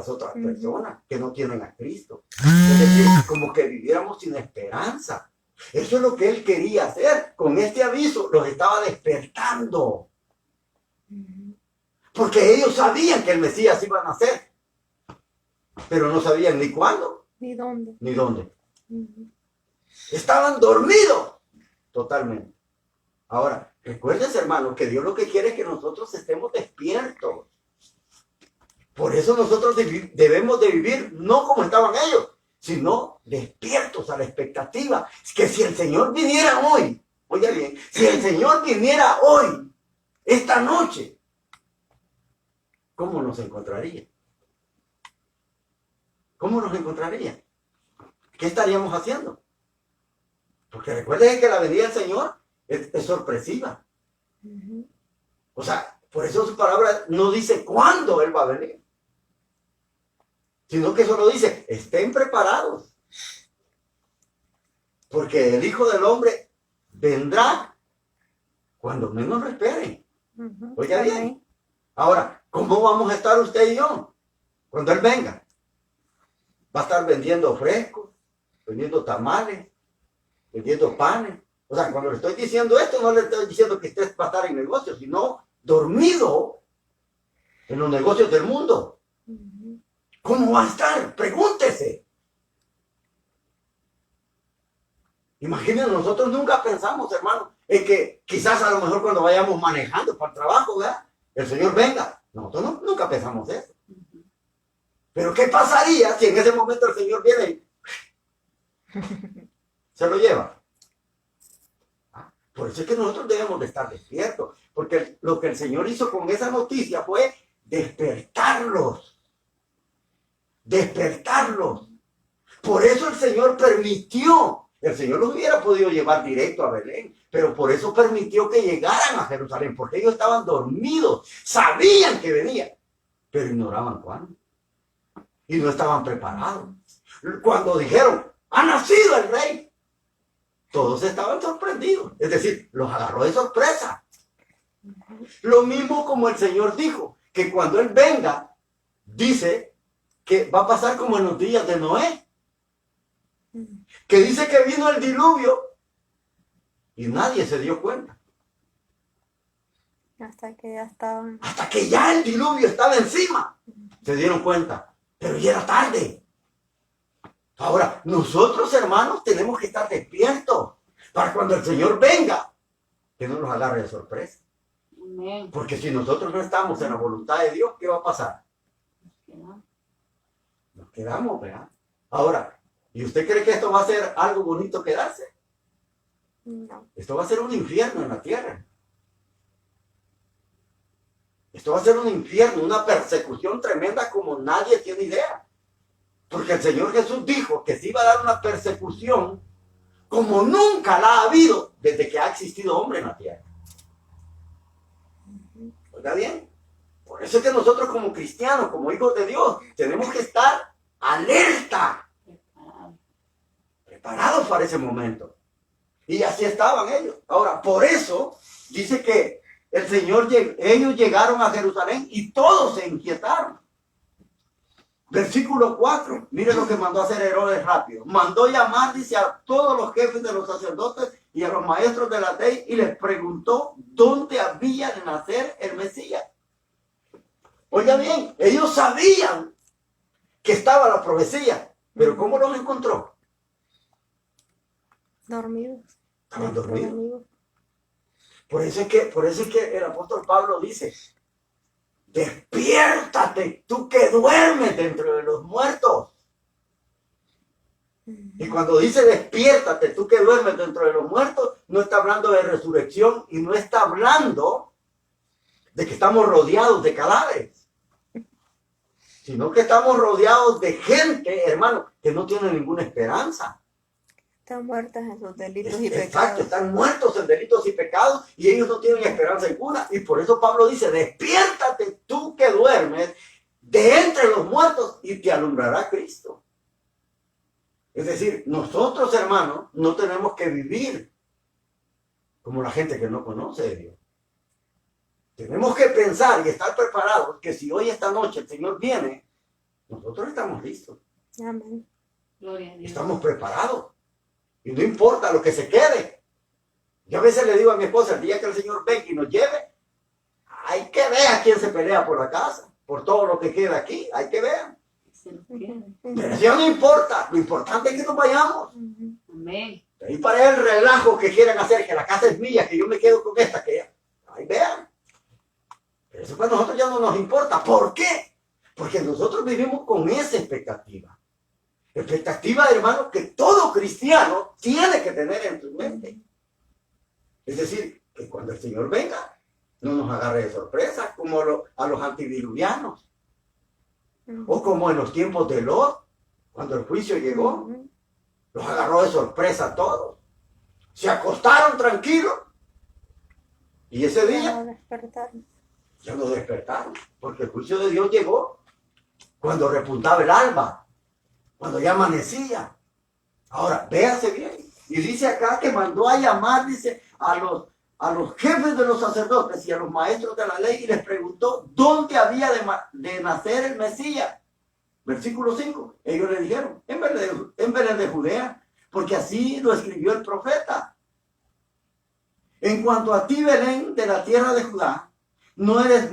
otras personas que no tienen a Cristo. Es decir, como que viviéramos sin esperanza. Eso es lo que Él quería hacer. Con este aviso los estaba despertando. Porque ellos sabían que el Mesías iba a nacer. Pero no sabían ni cuándo. Ni dónde. Ni dónde. Estaban dormidos. Totalmente. Ahora, recuérdense, hermanos, que Dios lo que quiere es que nosotros estemos despiertos. Por eso nosotros debemos de vivir no como estaban ellos, sino despiertos a la expectativa. Que si el Señor viniera hoy, oiga bien, si el Señor viniera hoy, esta noche, ¿cómo nos encontraría? ¿Cómo nos encontraría? ¿Qué estaríamos haciendo? Porque recuerden que la venida del Señor es sorpresiva. O sea, por eso su palabra no dice cuándo Él va a venir, sino que solo dice, estén preparados. Porque el Hijo del Hombre vendrá cuando menos lo esperen. Oiga bien. Ahora, ¿cómo vamos a estar usted y yo cuando Él venga? Va a estar vendiendo frescos, vendiendo tamales, vendiendo panes. O sea, cuando le estoy diciendo esto, no le estoy diciendo que usted va a estar en negocios, sino dormido en los negocios del mundo. ¿Cómo va a estar? Pregúntese. Imagínense, nosotros nunca pensamos, hermano, en que quizás a lo mejor cuando vayamos manejando para el trabajo, ¿verdad? El Señor venga. Nosotros nunca pensamos eso. Pero ¿qué pasaría si en ese momento el Señor viene y se lo lleva? Por eso es que nosotros debemos de estar despiertos. Porque lo que el Señor hizo con esa noticia fue despertarlos. Despertarlos. Por eso el Señor permitió. El Señor los hubiera podido llevar directo a Belén, pero por eso permitió que llegaran a Jerusalén, porque ellos estaban dormidos, sabían que venía, pero ignoraban cuándo. Y no estaban preparados. Cuando dijeron, ha nacido el rey, todos estaban sorprendidos. Es decir, los agarró de sorpresa. Lo mismo como el Señor dijo, que cuando Él venga, dice que va a pasar como en los días de Noé. Que dice que vino el diluvio y nadie se dio cuenta. Hasta que ya estaban. Hasta que ya el diluvio estaba encima. Se dieron cuenta. Pero ya era tarde. Ahora, nosotros, hermanos, tenemos que estar despiertos para cuando el Señor venga, que no nos agarre de sorpresa. Amén. Porque si nosotros no estamos en la voluntad de Dios, ¿qué va a pasar? Nos quedamos, ¿verdad? Ahora, ¿y usted cree que esto va a ser algo bonito quedarse? No. Esto va a ser un infierno en la tierra. Esto va a ser un infierno, una persecución tremenda como nadie tiene idea. Porque el Señor Jesús dijo que se iba a dar una persecución como nunca la ha habido desde que ha existido hombre en la tierra. ¿Está bien? Por eso es que nosotros como cristianos, como hijos de Dios, tenemos que estar alerta, preparados para ese momento. Y así estaban ellos. Ahora, por eso dice que el Señor, ellos llegaron a Jerusalén y todos se inquietaron. Versículo 4, mire lo que mandó a hacer Herodes rápido. Mandó llamar, dice, a todos los jefes de los sacerdotes y a los maestros de la ley y les preguntó dónde había de nacer el Mesías. Oiga bien, ellos sabían que estaba la profecía, pero ¿cómo los encontró? Dormidos. Estaban dormidos. Por eso es que el apóstol Pablo dice, despiértate, tú que duermes dentro de los muertos. Y cuando dice despiértate, tú que duermes dentro de los muertos, no está hablando de resurrección y no está hablando de que estamos rodeados de cadáveres, sino que estamos rodeados de gente, hermano, que no tiene ninguna esperanza. Están muertas en sus delitos y Exacto, pecados. están muertos en delitos y pecados y ellos no tienen esperanza alguna. Y por eso Pablo dice, despiértate tú que duermes de entre los muertos y te alumbrará Cristo. Es decir, nosotros, hermanos, no tenemos que vivir como la gente que no conoce a Dios. Tenemos que pensar y estar preparados que si hoy, esta noche, el Señor viene, nosotros estamos listos. Amén. Gloria a Dios. Estamos preparados. Y no importa lo que se quede. Yo a veces le digo a mi esposa, el día que el Señor venga y nos lleve, hay que ver a quién se pelea por la casa, por todo lo que queda aquí, hay que ver. Se nos quede. Pero eso no importa, lo importante es que nos vayamos. Amén. Ahí para el relajo que quieran hacer, que la casa es mía, que yo me quedo con esta, que ahí vean. Pero eso para nosotros ya no nos importa. ¿Por qué? Porque nosotros vivimos con esa expectativa. Expectativa, hermano, que todo cristiano tiene que tener en su mente. Es decir, que cuando el Señor venga, no nos agarre de sorpresa, como a los antidiluvianos. O como en los tiempos de Lot, cuando el juicio llegó, los agarró de sorpresa a todos. Se acostaron tranquilos. Y ese día ya no despertaron, porque el juicio de Dios llegó cuando repuntaba el alba, cuando ya amanecía. Ahora, véase bien. Y dice acá que mandó a llamar, dice, a los jefes de los sacerdotes y a los maestros de la ley y les preguntó dónde había de nacer el Mesías. Versículo 5. Ellos le dijeron, en Belén de Judea, porque así lo escribió el profeta. En cuanto a ti, Belén, de la tierra de Judá, no eres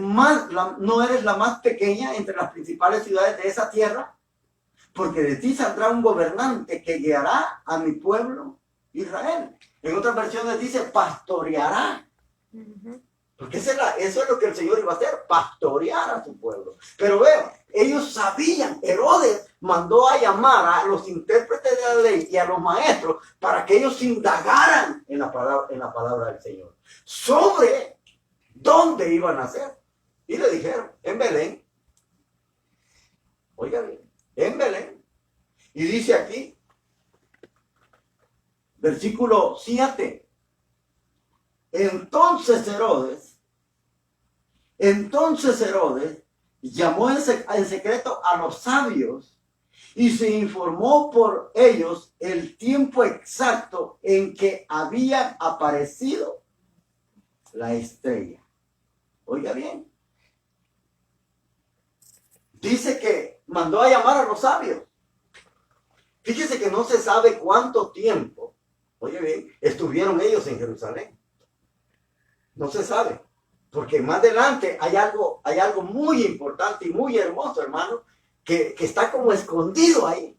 la más pequeña entre las principales ciudades de esa tierra, porque de ti saldrá un gobernante que guiará a mi pueblo Israel. En otras versiones dice pastoreará. Porque eso es lo que el Señor iba a hacer, pastorear a su pueblo. Pero vean, ellos sabían, Herodes mandó a llamar a los intérpretes de la ley y a los maestros para que ellos indagaran en la palabra del Señor sobre dónde iban a nacer. Y le dijeron, en Belén. Oigan bien, en Belén. Y dice aquí, versículo 7. Entonces Herodes llamó en secreto a los sabios y se informó por ellos el tiempo exacto en que había aparecido la estrella. Oiga bien. Dice que mandó a llamar a los sabios. Fíjese que no se sabe cuánto tiempo, oye bien, estuvieron ellos en Jerusalén. No se sabe, porque más adelante hay algo muy importante y muy hermoso, hermano, que está como escondido ahí.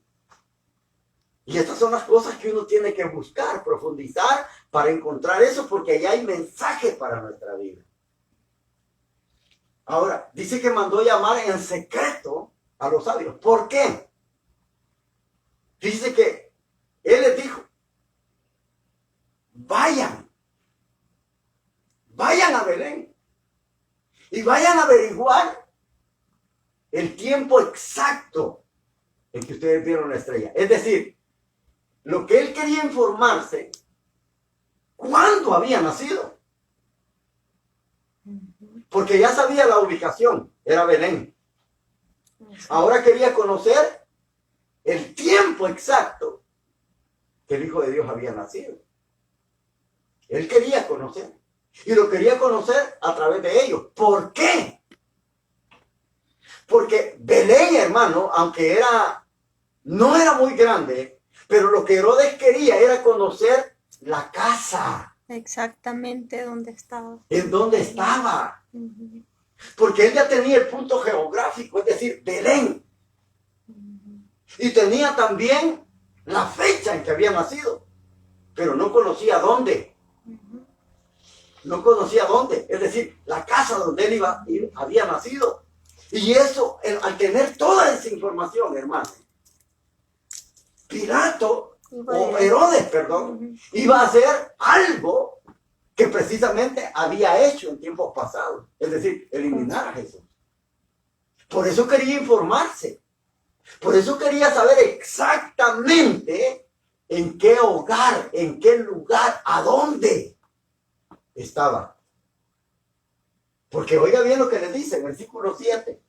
Y estas son las cosas que uno tiene que buscar, profundizar para encontrar eso, porque ahí hay mensajes para nuestra vida. Ahora, dice que mandó llamar en secreto a los sabios. ¿Por qué? Dice que él les dijo, vayan a Belén y vayan a averiguar el tiempo exacto en que ustedes vieron la estrella. Es decir, lo que él quería informarse, ¿cuándo había nacido? Porque ya sabía la ubicación, era Belén. Ahora quería conocer el tiempo exacto que el Hijo de Dios había nacido. Él quería conocer. Y lo quería conocer a través de ellos. ¿Por qué? Porque Belén, hermano, aunque no era muy grande, pero lo que Herodes quería era conocer la casa. Exactamente donde estaba. En dónde estaba. Ujú. Porque él ya tenía el punto geográfico, es decir, Belén. Y tenía también la fecha en que había nacido. Pero no conocía dónde. Ujú. No conocía dónde. Es decir, la casa donde él había nacido. Y eso, al tener toda esa información, hermano, Pilato, o Herodes, perdón, iba a hacer algo que precisamente había hecho en tiempos pasados. Es decir, eliminar a Jesús. Por eso quería informarse. Por eso quería saber exactamente en qué hogar, en qué lugar, a dónde estaba. Porque oiga bien lo que le dice, versículo 7.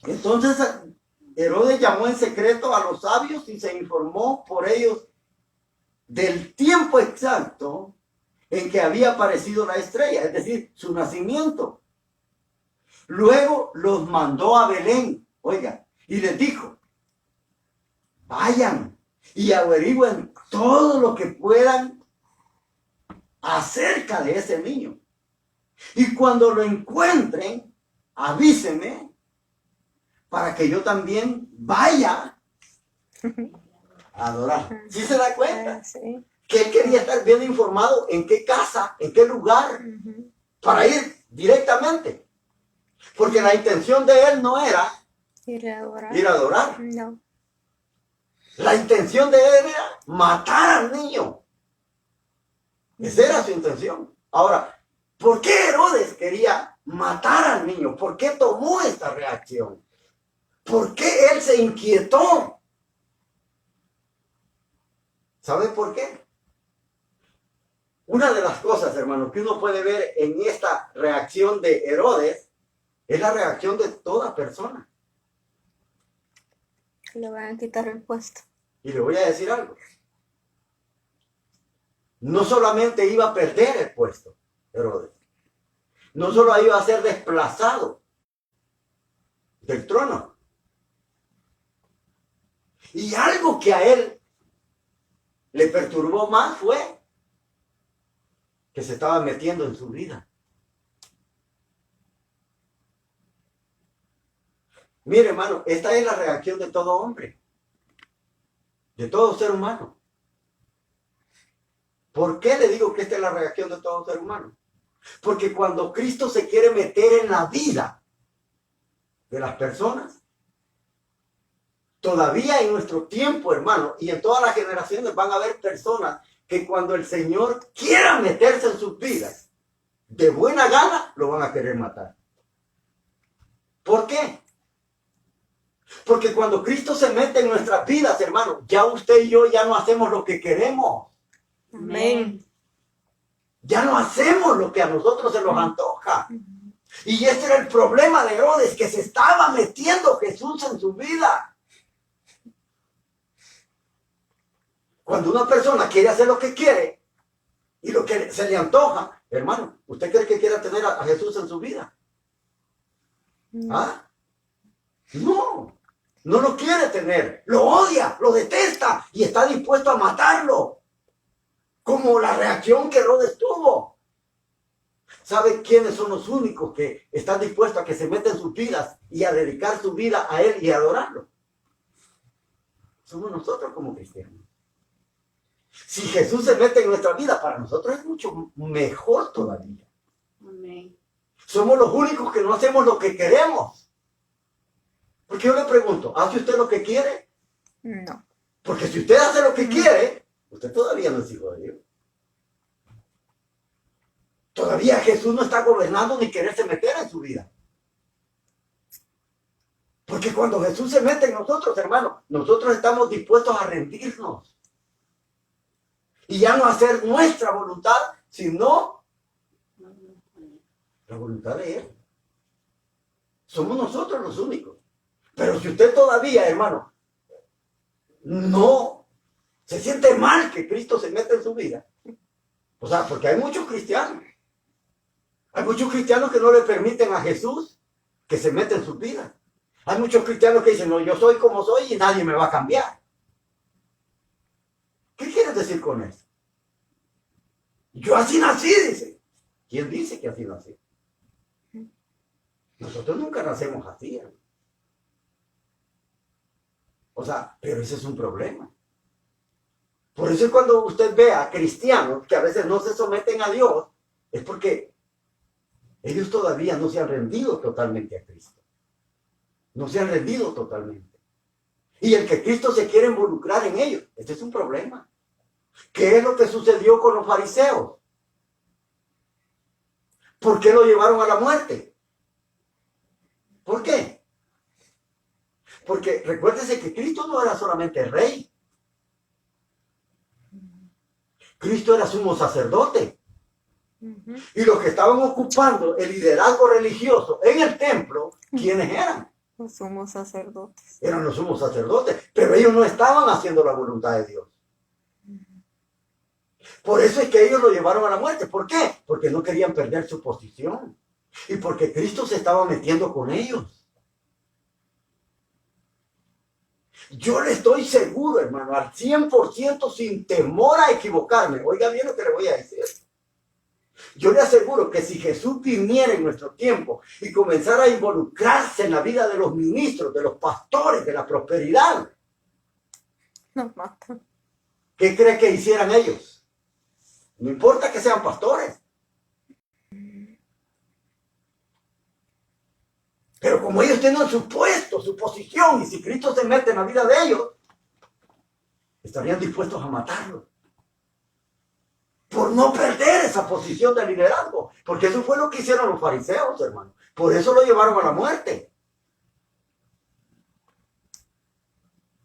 Entonces Herodes llamó en secreto a los sabios y se informó por ellos del tiempo exacto en que había aparecido la estrella, es decir, su nacimiento. Luego los mandó a Belén, oiga, y les dijo, vayan y averigüen todo lo que puedan acerca de ese niño. Y cuando lo encuentren, avísenme para que yo también vaya a adorar. ¿Sí se da cuenta? Sí. Que él quería estar bien informado en qué casa, en qué lugar, Ujú. para ir directamente. Porque la intención de él no era Ir a adorar. ir a adorar. No. La intención de él era matar al niño. Esa era su intención. Ahora, ¿por qué Herodes quería matar al niño? ¿Por qué tomó esta reacción? ¿Por qué él se inquietó? ¿Sabe por qué? Una de las cosas, hermanos, que uno puede ver en esta reacción de Herodes es la reacción de toda persona. Le van a quitar el puesto. Y le voy a decir algo. No solamente iba a perder el puesto, Herodes. No solo iba a ser desplazado del trono. Y algo que a él le perturbó más fue que se estaba metiendo en su vida. Mire, hermano, esta es la reacción de todo hombre, de todo ser humano. ¿Por qué le digo que esta es la reacción de todo ser humano? Porque cuando Cristo se quiere meter en la vida de las personas, todavía en nuestro tiempo, hermano, y en todas las generaciones van a haber personas que cuando el Señor quiera meterse en sus vidas, de buena gana, lo van a querer matar. ¿Por qué? Porque cuando Cristo se mete en nuestras vidas, hermano, ya usted y yo ya no hacemos lo que queremos. Amén. Ya no hacemos lo que a nosotros se nos antoja. Y ese era el problema de Herodes, que se estaba metiendo Jesús en su vida. Cuando una persona quiere hacer lo que quiere y lo que se le antoja, hermano, ¿usted cree que quiera tener a Jesús en su vida? ¿Ah? No, no lo quiere tener. Lo odia, lo detesta y está dispuesto a matarlo. Como la reacción que Herodes tuvo. ¿Sabe quiénes son los únicos que están dispuestos a que se metan en sus vidas y a dedicar su vida a Él y a adorarlo? Somos nosotros como cristianos. Si Jesús se mete en nuestra vida, para nosotros es mucho mejor todavía. Amén. Somos los únicos que no hacemos lo que queremos. Porque yo le pregunto, ¿hace usted lo que quiere? No. Porque si usted hace lo que quiere, usted todavía no es hijo de Dios. Todavía Jesús no está gobernando ni quererse meter en su vida. Porque cuando Jesús se mete en nosotros, hermano, nosotros estamos dispuestos a rendirnos. Y ya no hacer nuestra voluntad, sino la voluntad de Él. Somos nosotros los únicos. Pero si usted todavía, hermano, no se siente mal que Cristo se meta en su vida, O sea, porque hay muchos cristianos. Hay muchos cristianos que no le permiten a Jesús que se meta en sus vidas. Hay muchos cristianos que dicen, no, yo soy como soy y nadie me va a cambiar. ¿Qué quieres decir con eso? Yo así nací, dice. ¿Quién dice que así nací? Nosotros nunca nacemos así, hermano. O sea, pero ese es un problema. Por eso cuando usted ve a cristianos que a veces no se someten a Dios, es porque ellos todavía no se han rendido totalmente a Cristo. No se han rendido totalmente. Y el que Cristo se quiere involucrar en ellos, este es un problema. ¿Qué es lo que sucedió con los fariseos? ¿Por qué lo llevaron a la muerte? ¿Por qué? Porque recuérdese que Cristo no era solamente rey. Cristo era sumo sacerdote. Y los que estaban ocupando el liderazgo religioso en el templo, ¿quiénes eran? Los sumos sacerdotes. Eran los sumos sacerdotes, pero ellos no estaban haciendo la voluntad de Dios. Por eso es que ellos lo llevaron a la muerte. ¿Por qué? Porque no querían perder su posición. Y porque Cristo se estaba metiendo con ellos. Yo le estoy seguro, hermano, al 100% sin temor a equivocarme. Oiga bien lo que le voy a decir. Yo le aseguro que si Jesús viniera en nuestro tiempo y comenzara a involucrarse en la vida de los ministros, de los pastores, de la prosperidad, Nos matan. ¿qué cree que hicieran ellos? No importa que sean pastores. Pero como ellos tienen su puesto, su posición, y si Cristo se mete en la vida de ellos, estarían dispuestos a matarlo. Por no perder esa posición de liderazgo. Porque eso fue lo que hicieron los fariseos, hermano. Por eso lo llevaron a la muerte.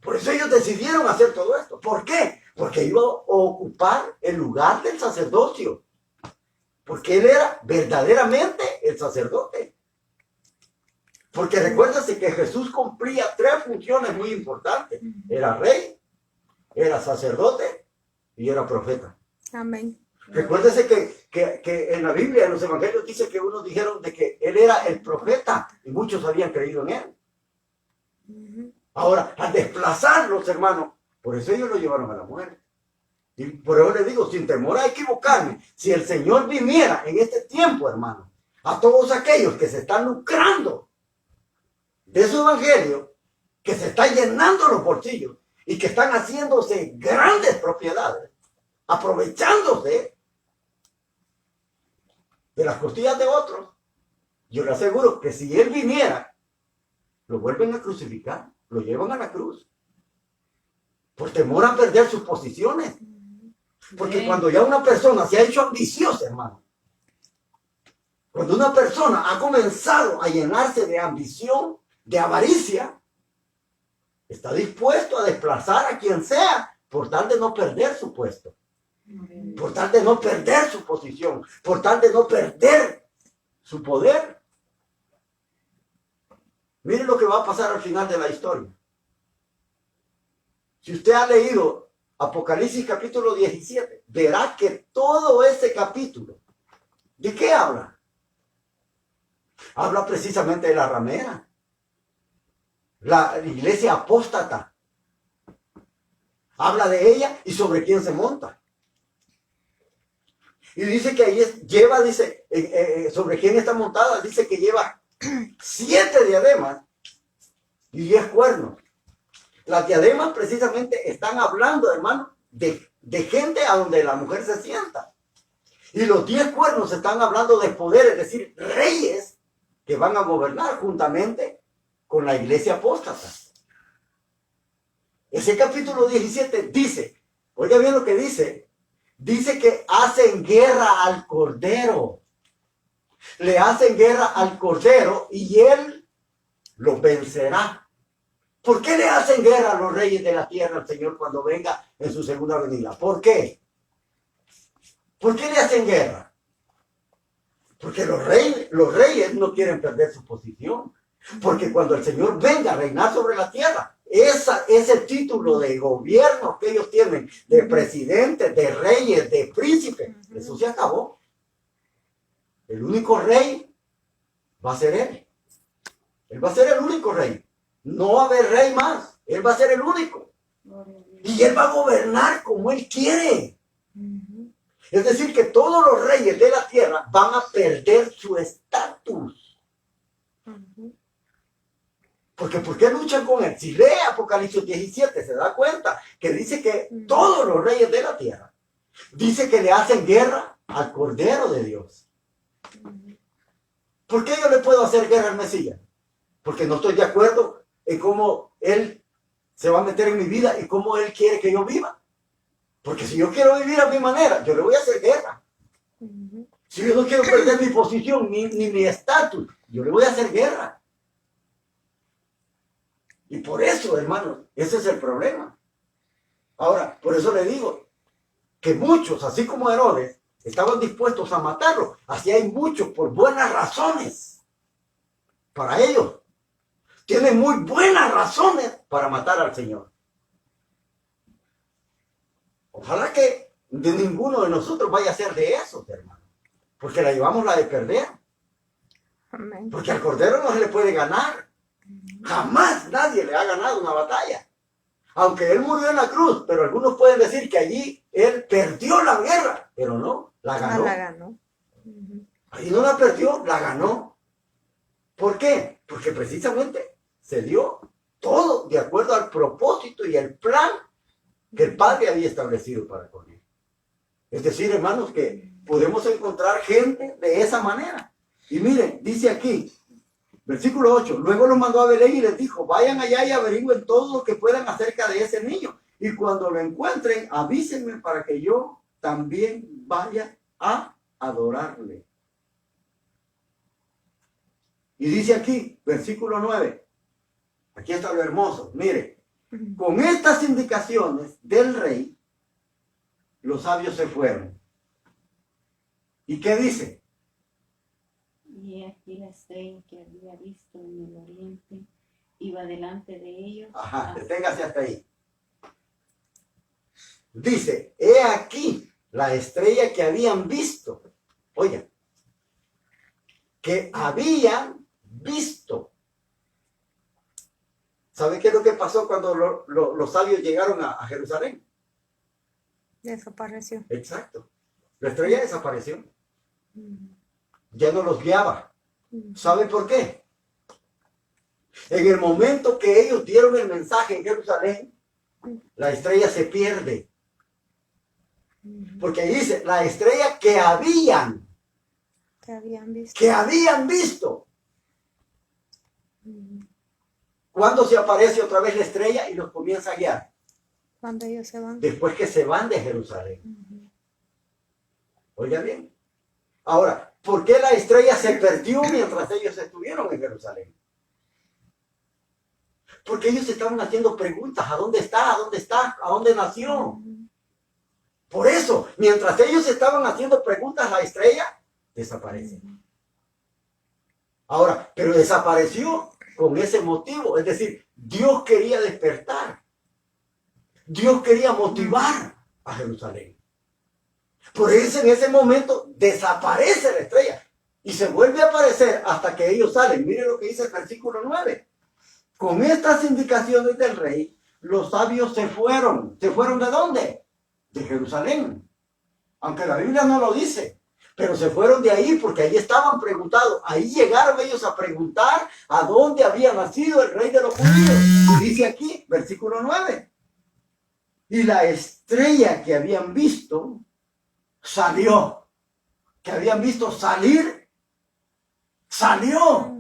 Por eso ellos decidieron hacer todo esto. ¿Por qué? Porque iba a ocupar el lugar del sacerdocio. Porque él era verdaderamente el sacerdote. Porque recuérdase que Jesús cumplía 3 funciones muy importantes. Era rey, era sacerdote y era profeta. Amén. Recuérdese que en la Biblia, en los evangelios, dice que unos dijeron de que él era el profeta y muchos habían creído en él. Ahora, al desplazarlos, hermanos, por eso ellos lo llevaron a la muerte. Y por eso le digo, sin temor a equivocarme, si el Señor viniera en este tiempo, hermano, a todos aquellos que se están lucrando de su evangelio, que se están llenando los bolsillos y que están haciéndose grandes propiedades, aprovechándose de las costillas de otros, yo le aseguro que si él viniera, lo vuelven a crucificar, lo llevan a la cruz, por temor a perder sus posiciones. Porque cuando ya una persona se ha hecho ambiciosa, hermano, cuando una persona ha comenzado a llenarse de ambición, de avaricia, está dispuesto a desplazar a quien sea por tal de no perder su puesto, por tal de no perder su posición, por tal de no perder su poder. Miren lo que va a pasar al final de la historia. Si usted ha leído Apocalipsis capítulo 17, verá que todo ese capítulo, ¿de qué habla? Habla precisamente de la ramera, la iglesia apóstata. Habla de ella y sobre quién se monta. Y dice que ahí lleva, dice, sobre quién está montada, dice que lleva 7 diademas y 10 cuernos. Las diademas precisamente están hablando, hermano, de gente a donde la mujer se sienta. Y los 10 cuernos están hablando de poder, es decir, reyes que van a gobernar juntamente con la iglesia apóstata. Ese capítulo 17 dice, oiga bien lo que dice que hacen guerra al Cordero. Le hacen guerra al Cordero y él los vencerá. ¿Por qué le hacen guerra a los reyes de la tierra al Señor cuando venga en su segunda venida? ¿Por qué? ¿Por qué le hacen guerra? Porque los reyes no quieren perder su posición. Porque cuando el Señor venga a reinar sobre la tierra, ese título de gobierno que ellos tienen, de presidente, de reyes, de príncipes, eso se acabó. El único rey va a ser él. Él va a ser el único rey. No va a haber rey más. Él va a ser el único. Y él va a gobernar como él quiere. Es decir, que todos los reyes de la tierra van a perder su estatus. Porque ¿por qué luchan con él? Si lee Apocalipsis 17, se da cuenta que dice que todos los reyes de la tierra, dice que le hacen guerra al Cordero de Dios. ¿Por qué yo le puedo hacer guerra al Mesías? Porque no estoy de acuerdo en cómo él se va a meter en mi vida y cómo él quiere que yo viva. Porque si yo quiero vivir a mi manera, yo le voy a hacer guerra. Si yo no quiero perder mi posición ni mi estatus, yo le voy a hacer guerra. Y por eso, hermanos, ese es el problema. Ahora, por eso le digo que muchos, así como Herodes, estaban dispuestos a matarlo. Así hay muchos por buenas razones. Para ellos, tienen muy buenas razones para matar al Señor. Ojalá que de ninguno de nosotros vaya a ser de esos, hermano. Porque la llevamos la de perder. Amén. Porque al Cordero no se le puede ganar. Jamás nadie le ha ganado una batalla. Aunque él murió en la cruz, pero algunos pueden decir que allí él perdió la guerra. Pero no, la ganó. La ganó. Ahí no la perdió, la ganó. ¿Por qué? Porque precisamente se dio todo de acuerdo al propósito y el plan que el Padre había establecido para con él. Es decir, hermanos, que podemos encontrar gente de esa manera. Y miren, dice aquí, versículo 8, luego los mandó a Belén y les dijo, vayan allá y averigüen todo lo que puedan acerca de ese niño. Y cuando lo encuentren, avísenme para que yo también vaya a adorarle. Y dice aquí, versículo 9, aquí está lo hermoso, mire, con estas indicaciones del rey, los sabios se fueron. ¿Y qué dice? Y aquí la estrella que había visto en el oriente iba delante de ellos. Ajá, deténgase hasta ahí. Dice, he aquí la estrella que habían visto. Oigan, que habían visto. ¿Sabe qué es lo que pasó cuando los sabios llegaron a Jerusalén? Desapareció. Exacto. La estrella desapareció. Ya no los guiaba. ¿Sabe por qué? En el momento que ellos dieron el mensaje en Jerusalén, la estrella se pierde. Porque dice, la estrella que habían visto. Que habían visto. ¿Cuándo se aparece otra vez la estrella y los comienza a guiar? Cuando ellos se van. Después que se van de Jerusalén. Oiga bien. Ahora, ¿por qué la estrella se perdió mientras ellos estuvieron en Jerusalén? Porque ellos estaban haciendo preguntas. ¿A dónde está? ¿A dónde está? ¿A dónde nació? Por eso, mientras ellos estaban haciendo preguntas, la estrella desaparece. Ahora, pero desapareció con ese motivo. Es decir, Dios quería despertar. Dios quería motivar a Jerusalén. Por eso en ese momento desaparece la estrella y se vuelve a aparecer hasta que ellos salen. Miren lo que dice el versículo 9. Con estas indicaciones del rey, los sabios se fueron. ¿Se fueron de dónde? De Jerusalén. Aunque la Biblia no lo dice. Pero se fueron de ahí porque ahí estaban preguntados. Ahí llegaron ellos a preguntar a dónde había nacido el rey de los judíos. Y dice aquí, versículo 9. Y la estrella que habían visto salió. Que habían visto salir. Salió.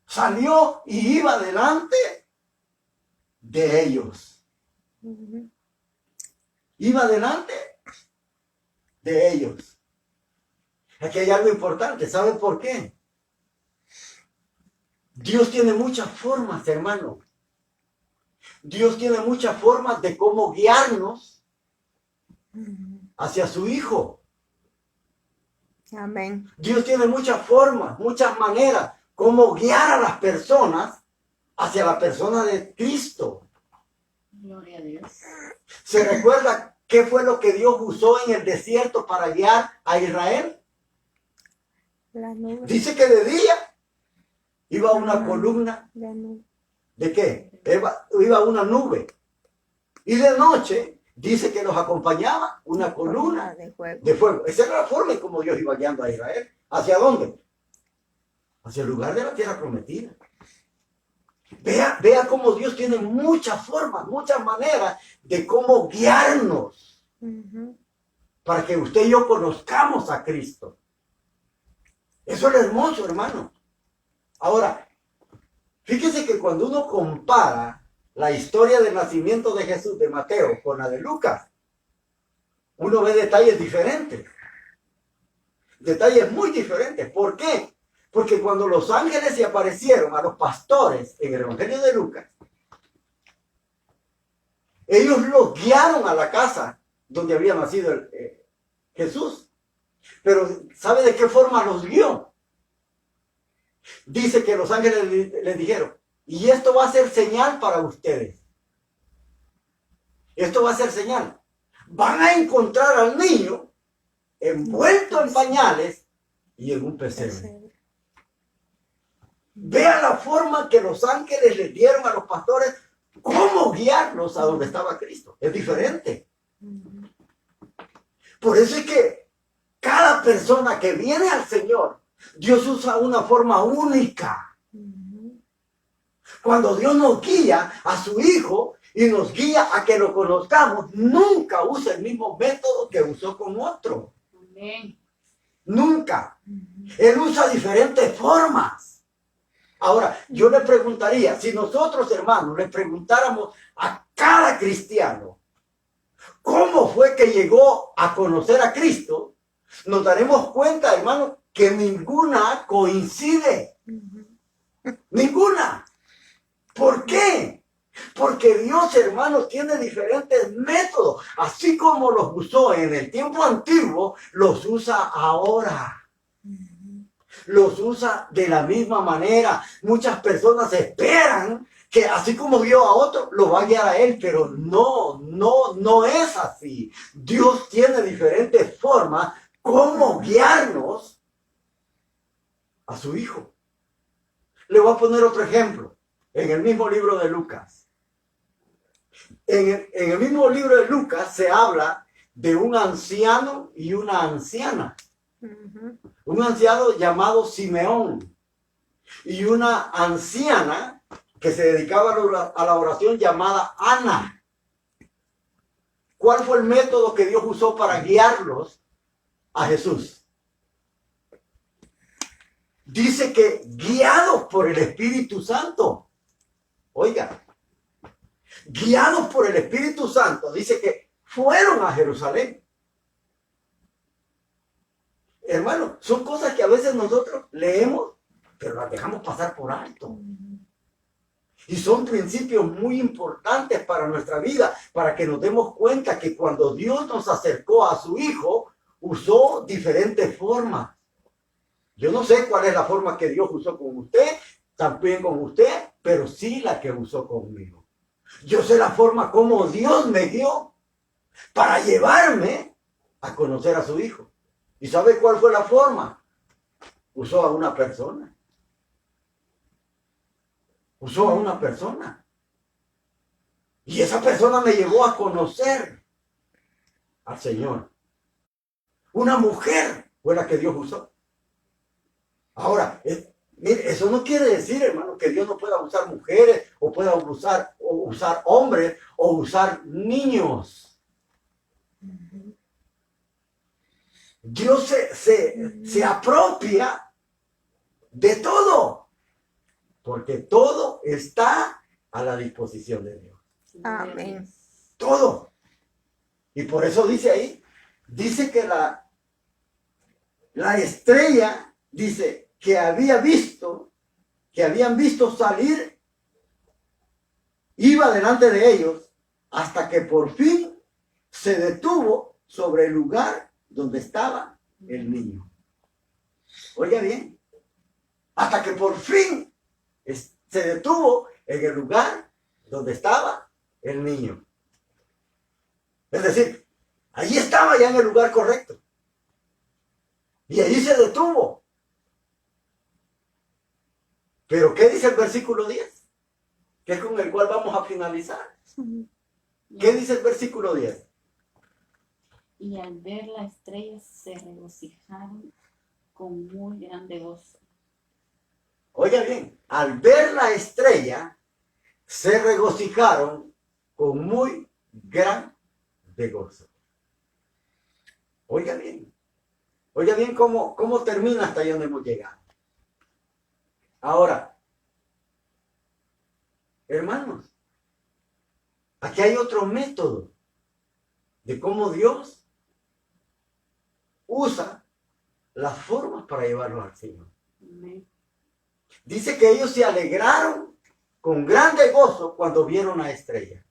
Salió y iba delante de ellos. Iba delante de ellos. Aquí hay algo importante. ¿Saben por qué? Dios tiene muchas formas, hermano. Dios tiene muchas formas de cómo guiarnos hacia su Hijo. Amén. Dios tiene muchas formas, muchas maneras, cómo guiar a las personas hacia la persona de Cristo. Gloria a Dios. ¿Se recuerda qué fue lo que Dios usó en el desierto para guiar a Israel? La nube. Dice que de día iba una columna. La nube. ¿De qué? Iba una nube. Y de noche dice que los acompañaba una columna De fuego. de fuego. Esa era la forma en cómo Dios iba guiando a Israel. ¿Hacia dónde? Hacia el lugar de la tierra prometida. Vea cómo Dios tiene muchas formas, muchas maneras de cómo guiarnos Ujú. para que usted y yo conozcamos a Cristo. Eso es hermoso, hermano. Ahora, fíjese que cuando uno compara la historia del nacimiento de Jesús de Mateo con la de Lucas, uno ve detalles diferentes. Detalles muy diferentes. ¿Por qué? Porque cuando los ángeles se aparecieron a los pastores en el Evangelio de Lucas, ellos los guiaron a la casa donde había nacido Jesús. Pero ¿sabe de qué forma los guió? Dice que los ángeles les dijeron, y esto va a ser señal para ustedes. Esto va a ser señal. Van a encontrar al niño envuelto en pañales y en un pesebre. Vea la forma que los ángeles les dieron a los pastores cómo guiarlos a donde estaba Cristo. Es diferente. Por eso es que cada persona que viene al Señor, Dios usa una forma única. Cuando Dios nos guía a su Hijo y nos guía a que lo conozcamos, nunca usa el mismo método que usó con otro. Amén. Nunca. Él usa diferentes formas. Ahora, yo le preguntaría, si nosotros, hermanos, le preguntáramos a cada cristiano cómo fue que llegó a conocer a Cristo, nos daremos cuenta, hermanos, que ninguna coincide. Ninguna. ¿Por qué? Porque Dios, hermanos, tiene diferentes métodos. Así como los usó en el tiempo antiguo, los usa ahora. Los usa de la misma manera. Muchas personas esperan que así como guió a otro, lo va a guiar a él, pero no es así. Dios tiene diferentes formas cómo guiarnos a su Hijo. Le voy a poner otro ejemplo. En el mismo libro de Lucas. En el mismo libro de Lucas se habla de un anciano y una anciana. Un anciano llamado Simeón y una anciana que se dedicaba a la oración llamada Ana. ¿Cuál fue el método que Dios usó para guiarlos a Jesús? Dice que guiados por el Espíritu Santo. Oiga, guiados por el Espíritu Santo, dice que fueron a Jerusalén. Hermano, son cosas que a veces nosotros leemos, pero las dejamos pasar por alto. Y son principios muy importantes para nuestra vida, para que nos demos cuenta que cuando Dios nos acercó a su Hijo, usó diferentes formas. Yo no sé cuál es la forma que Dios usó con usted, también con usted, pero sí la que usó conmigo. Yo sé la forma como Dios me dio para llevarme a conocer a su Hijo. ¿Y sabe cuál fue la forma? Usó a una persona. Usó a una persona. Y esa persona me llevó a conocer al Señor. Una mujer fue la que Dios usó. Ahora, mire, eso no quiere decir, hermano, que Dios no pueda usar mujeres, o pueda usar hombres, o usar niños. Dios se apropia de todo, porque todo está a la disposición de Dios. Amén. Todo. Y por eso dice ahí, dice que la estrella, dice que habían visto salir, iba delante de ellos, hasta que por fin se detuvo sobre el lugar donde estaba el niño. Oiga bien, hasta que por fin se detuvo en el lugar donde estaba el niño. Es decir, allí estaba ya en el lugar correcto. Y allí se detuvo. Pero ¿qué dice el versículo 10? Que es con el cual vamos a finalizar. ¿Qué dice el versículo 10? Y al ver la estrella se regocijaron con muy grande gozo. Oiga bien, al ver la estrella se regocijaron con muy gran gozo. Oiga bien cómo termina hasta ahí donde hemos llegado. Ahora, hermanos, aquí hay otro método de cómo Dios usa las formas para llevarlos al Señor. Amén. Dice que ellos se alegraron con grande gozo cuando vieron la estrella.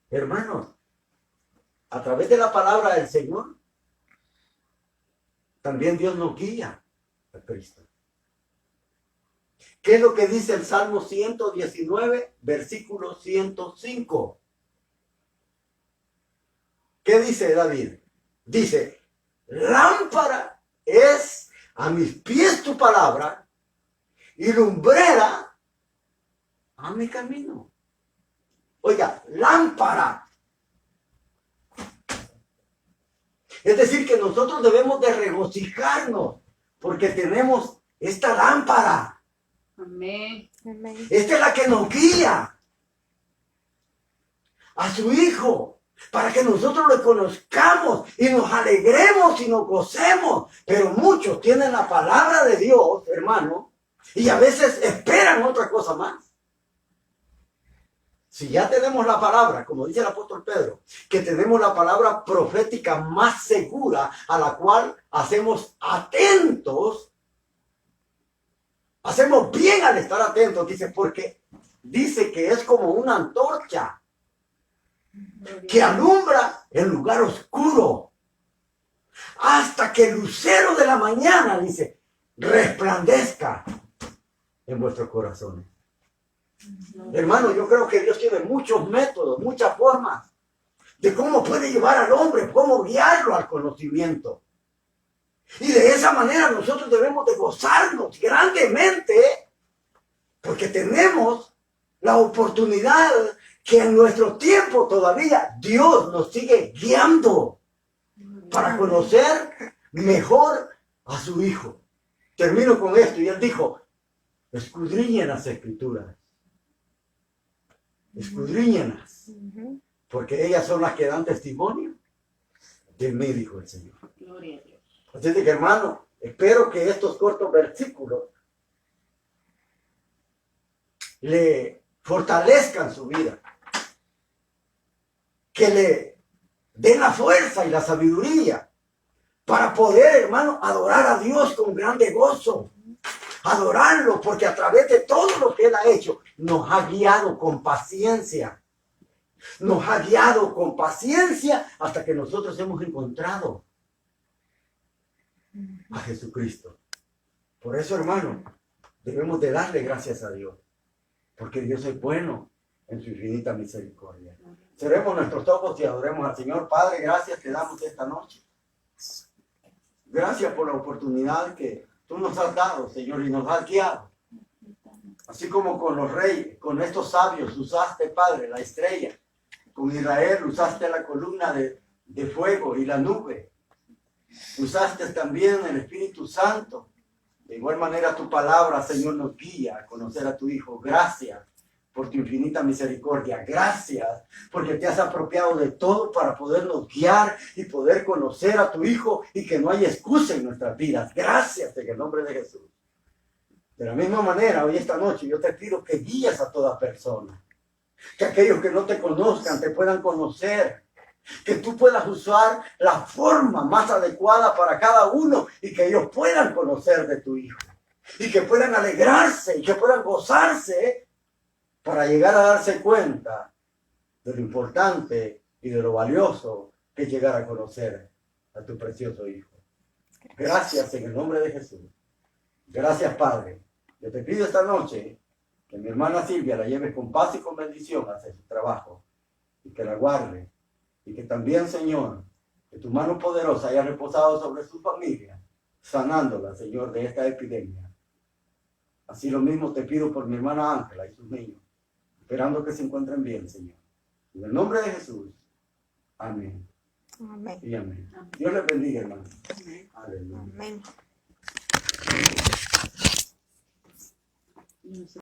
Hermanos, a través de la palabra del Señor, también Dios nos guía a Cristo. ¿Qué es lo que dice el Salmo 119, versículo 105? ¿Qué dice David? Dice, lámpara es a mis pies tu palabra y lumbrera a mi camino. Oiga, lámpara. Es decir, que nosotros debemos de regocijarnos porque tenemos esta lámpara. Amén. Amén. Esta es la que nos guía a su Hijo, para que nosotros lo conozcamos y nos alegremos y nos gocemos. Pero muchos tienen la palabra de Dios, hermano, y a veces esperan otra cosa más. Si ya tenemos la palabra, como dice el apóstol Pedro, que tenemos la palabra profética más segura, a la cual hacemos atentos, hacemos bien al estar atentos, dice, porque dice que es como una antorcha que alumbra el lugar oscuro, hasta que el lucero de la mañana, dice, resplandezca en vuestros corazones. Hermano, yo creo que Dios tiene muchos métodos, muchas formas de cómo puede llevar al hombre, cómo guiarlo al conocimiento. Y de esa manera nosotros debemos de gozarnos grandemente, porque tenemos la oportunidad que en nuestro tiempo todavía Dios nos sigue guiando para conocer mejor a su Hijo. Termino con esto, y él dijo, escudriñen las Escrituras. Escudriñenlas, porque ellas son las que dan testimonio de mí, dijo el Señor. Gloria a Dios. Así que, hermano, espero que estos cortos versículos le fortalezcan su vida, que le den la fuerza y la sabiduría para poder, hermano, adorar a Dios con grande gozo. Adorarlo, porque a través de todo lo que Él ha hecho, nos ha guiado con paciencia. Nos ha guiado con paciencia hasta que nosotros hemos encontrado a Jesucristo. Por eso, hermano, debemos de darle gracias a Dios, porque Dios es bueno en su infinita misericordia. Cerremos nuestros ojos y adoremos al Señor. Padre, gracias te damos esta noche. Gracias por la oportunidad que tú nos has dado, Señor, y nos has guiado. Así como con los reyes, con estos sabios, usaste, Padre, la estrella. Con Israel usaste la columna de fuego y la nube. Usaste también el Espíritu Santo. De igual manera tu palabra, Señor, nos guía a conocer a tu Hijo. Gracias por tu infinita misericordia. Gracias porque te has apropiado de todo para podernos guiar y poder conocer a tu Hijo y que no haya excusa en nuestras vidas. Gracias en el nombre de Jesús. De la misma manera, hoy esta noche yo te pido que guíes a toda persona. Que aquellos que no te conozcan te puedan conocer. Que tú puedas usar la forma más adecuada para cada uno y que ellos puedan conocer de tu Hijo. Y que puedan alegrarse y que puedan gozarse para llegar a darse cuenta de lo importante y de lo valioso que es llegar a conocer a tu precioso Hijo. Gracias en el nombre de Jesús. Gracias, Padre. Yo te pido esta noche Que mi hermana Silvia la lleve con paz y con bendición hacia su trabajo. Y que la guarde. Y que también, Señor, que tu mano poderosa haya reposado sobre su familia, sanándola, Señor, de esta epidemia. Así lo mismo te pido por mi hermana Ángela y sus niños, esperando que se encuentren bien, Señor. En el nombre de Jesús. Amén. Amén. Y amén. Dios les bendiga, hermano. Amén. Aleluya. Amén. Y nosotros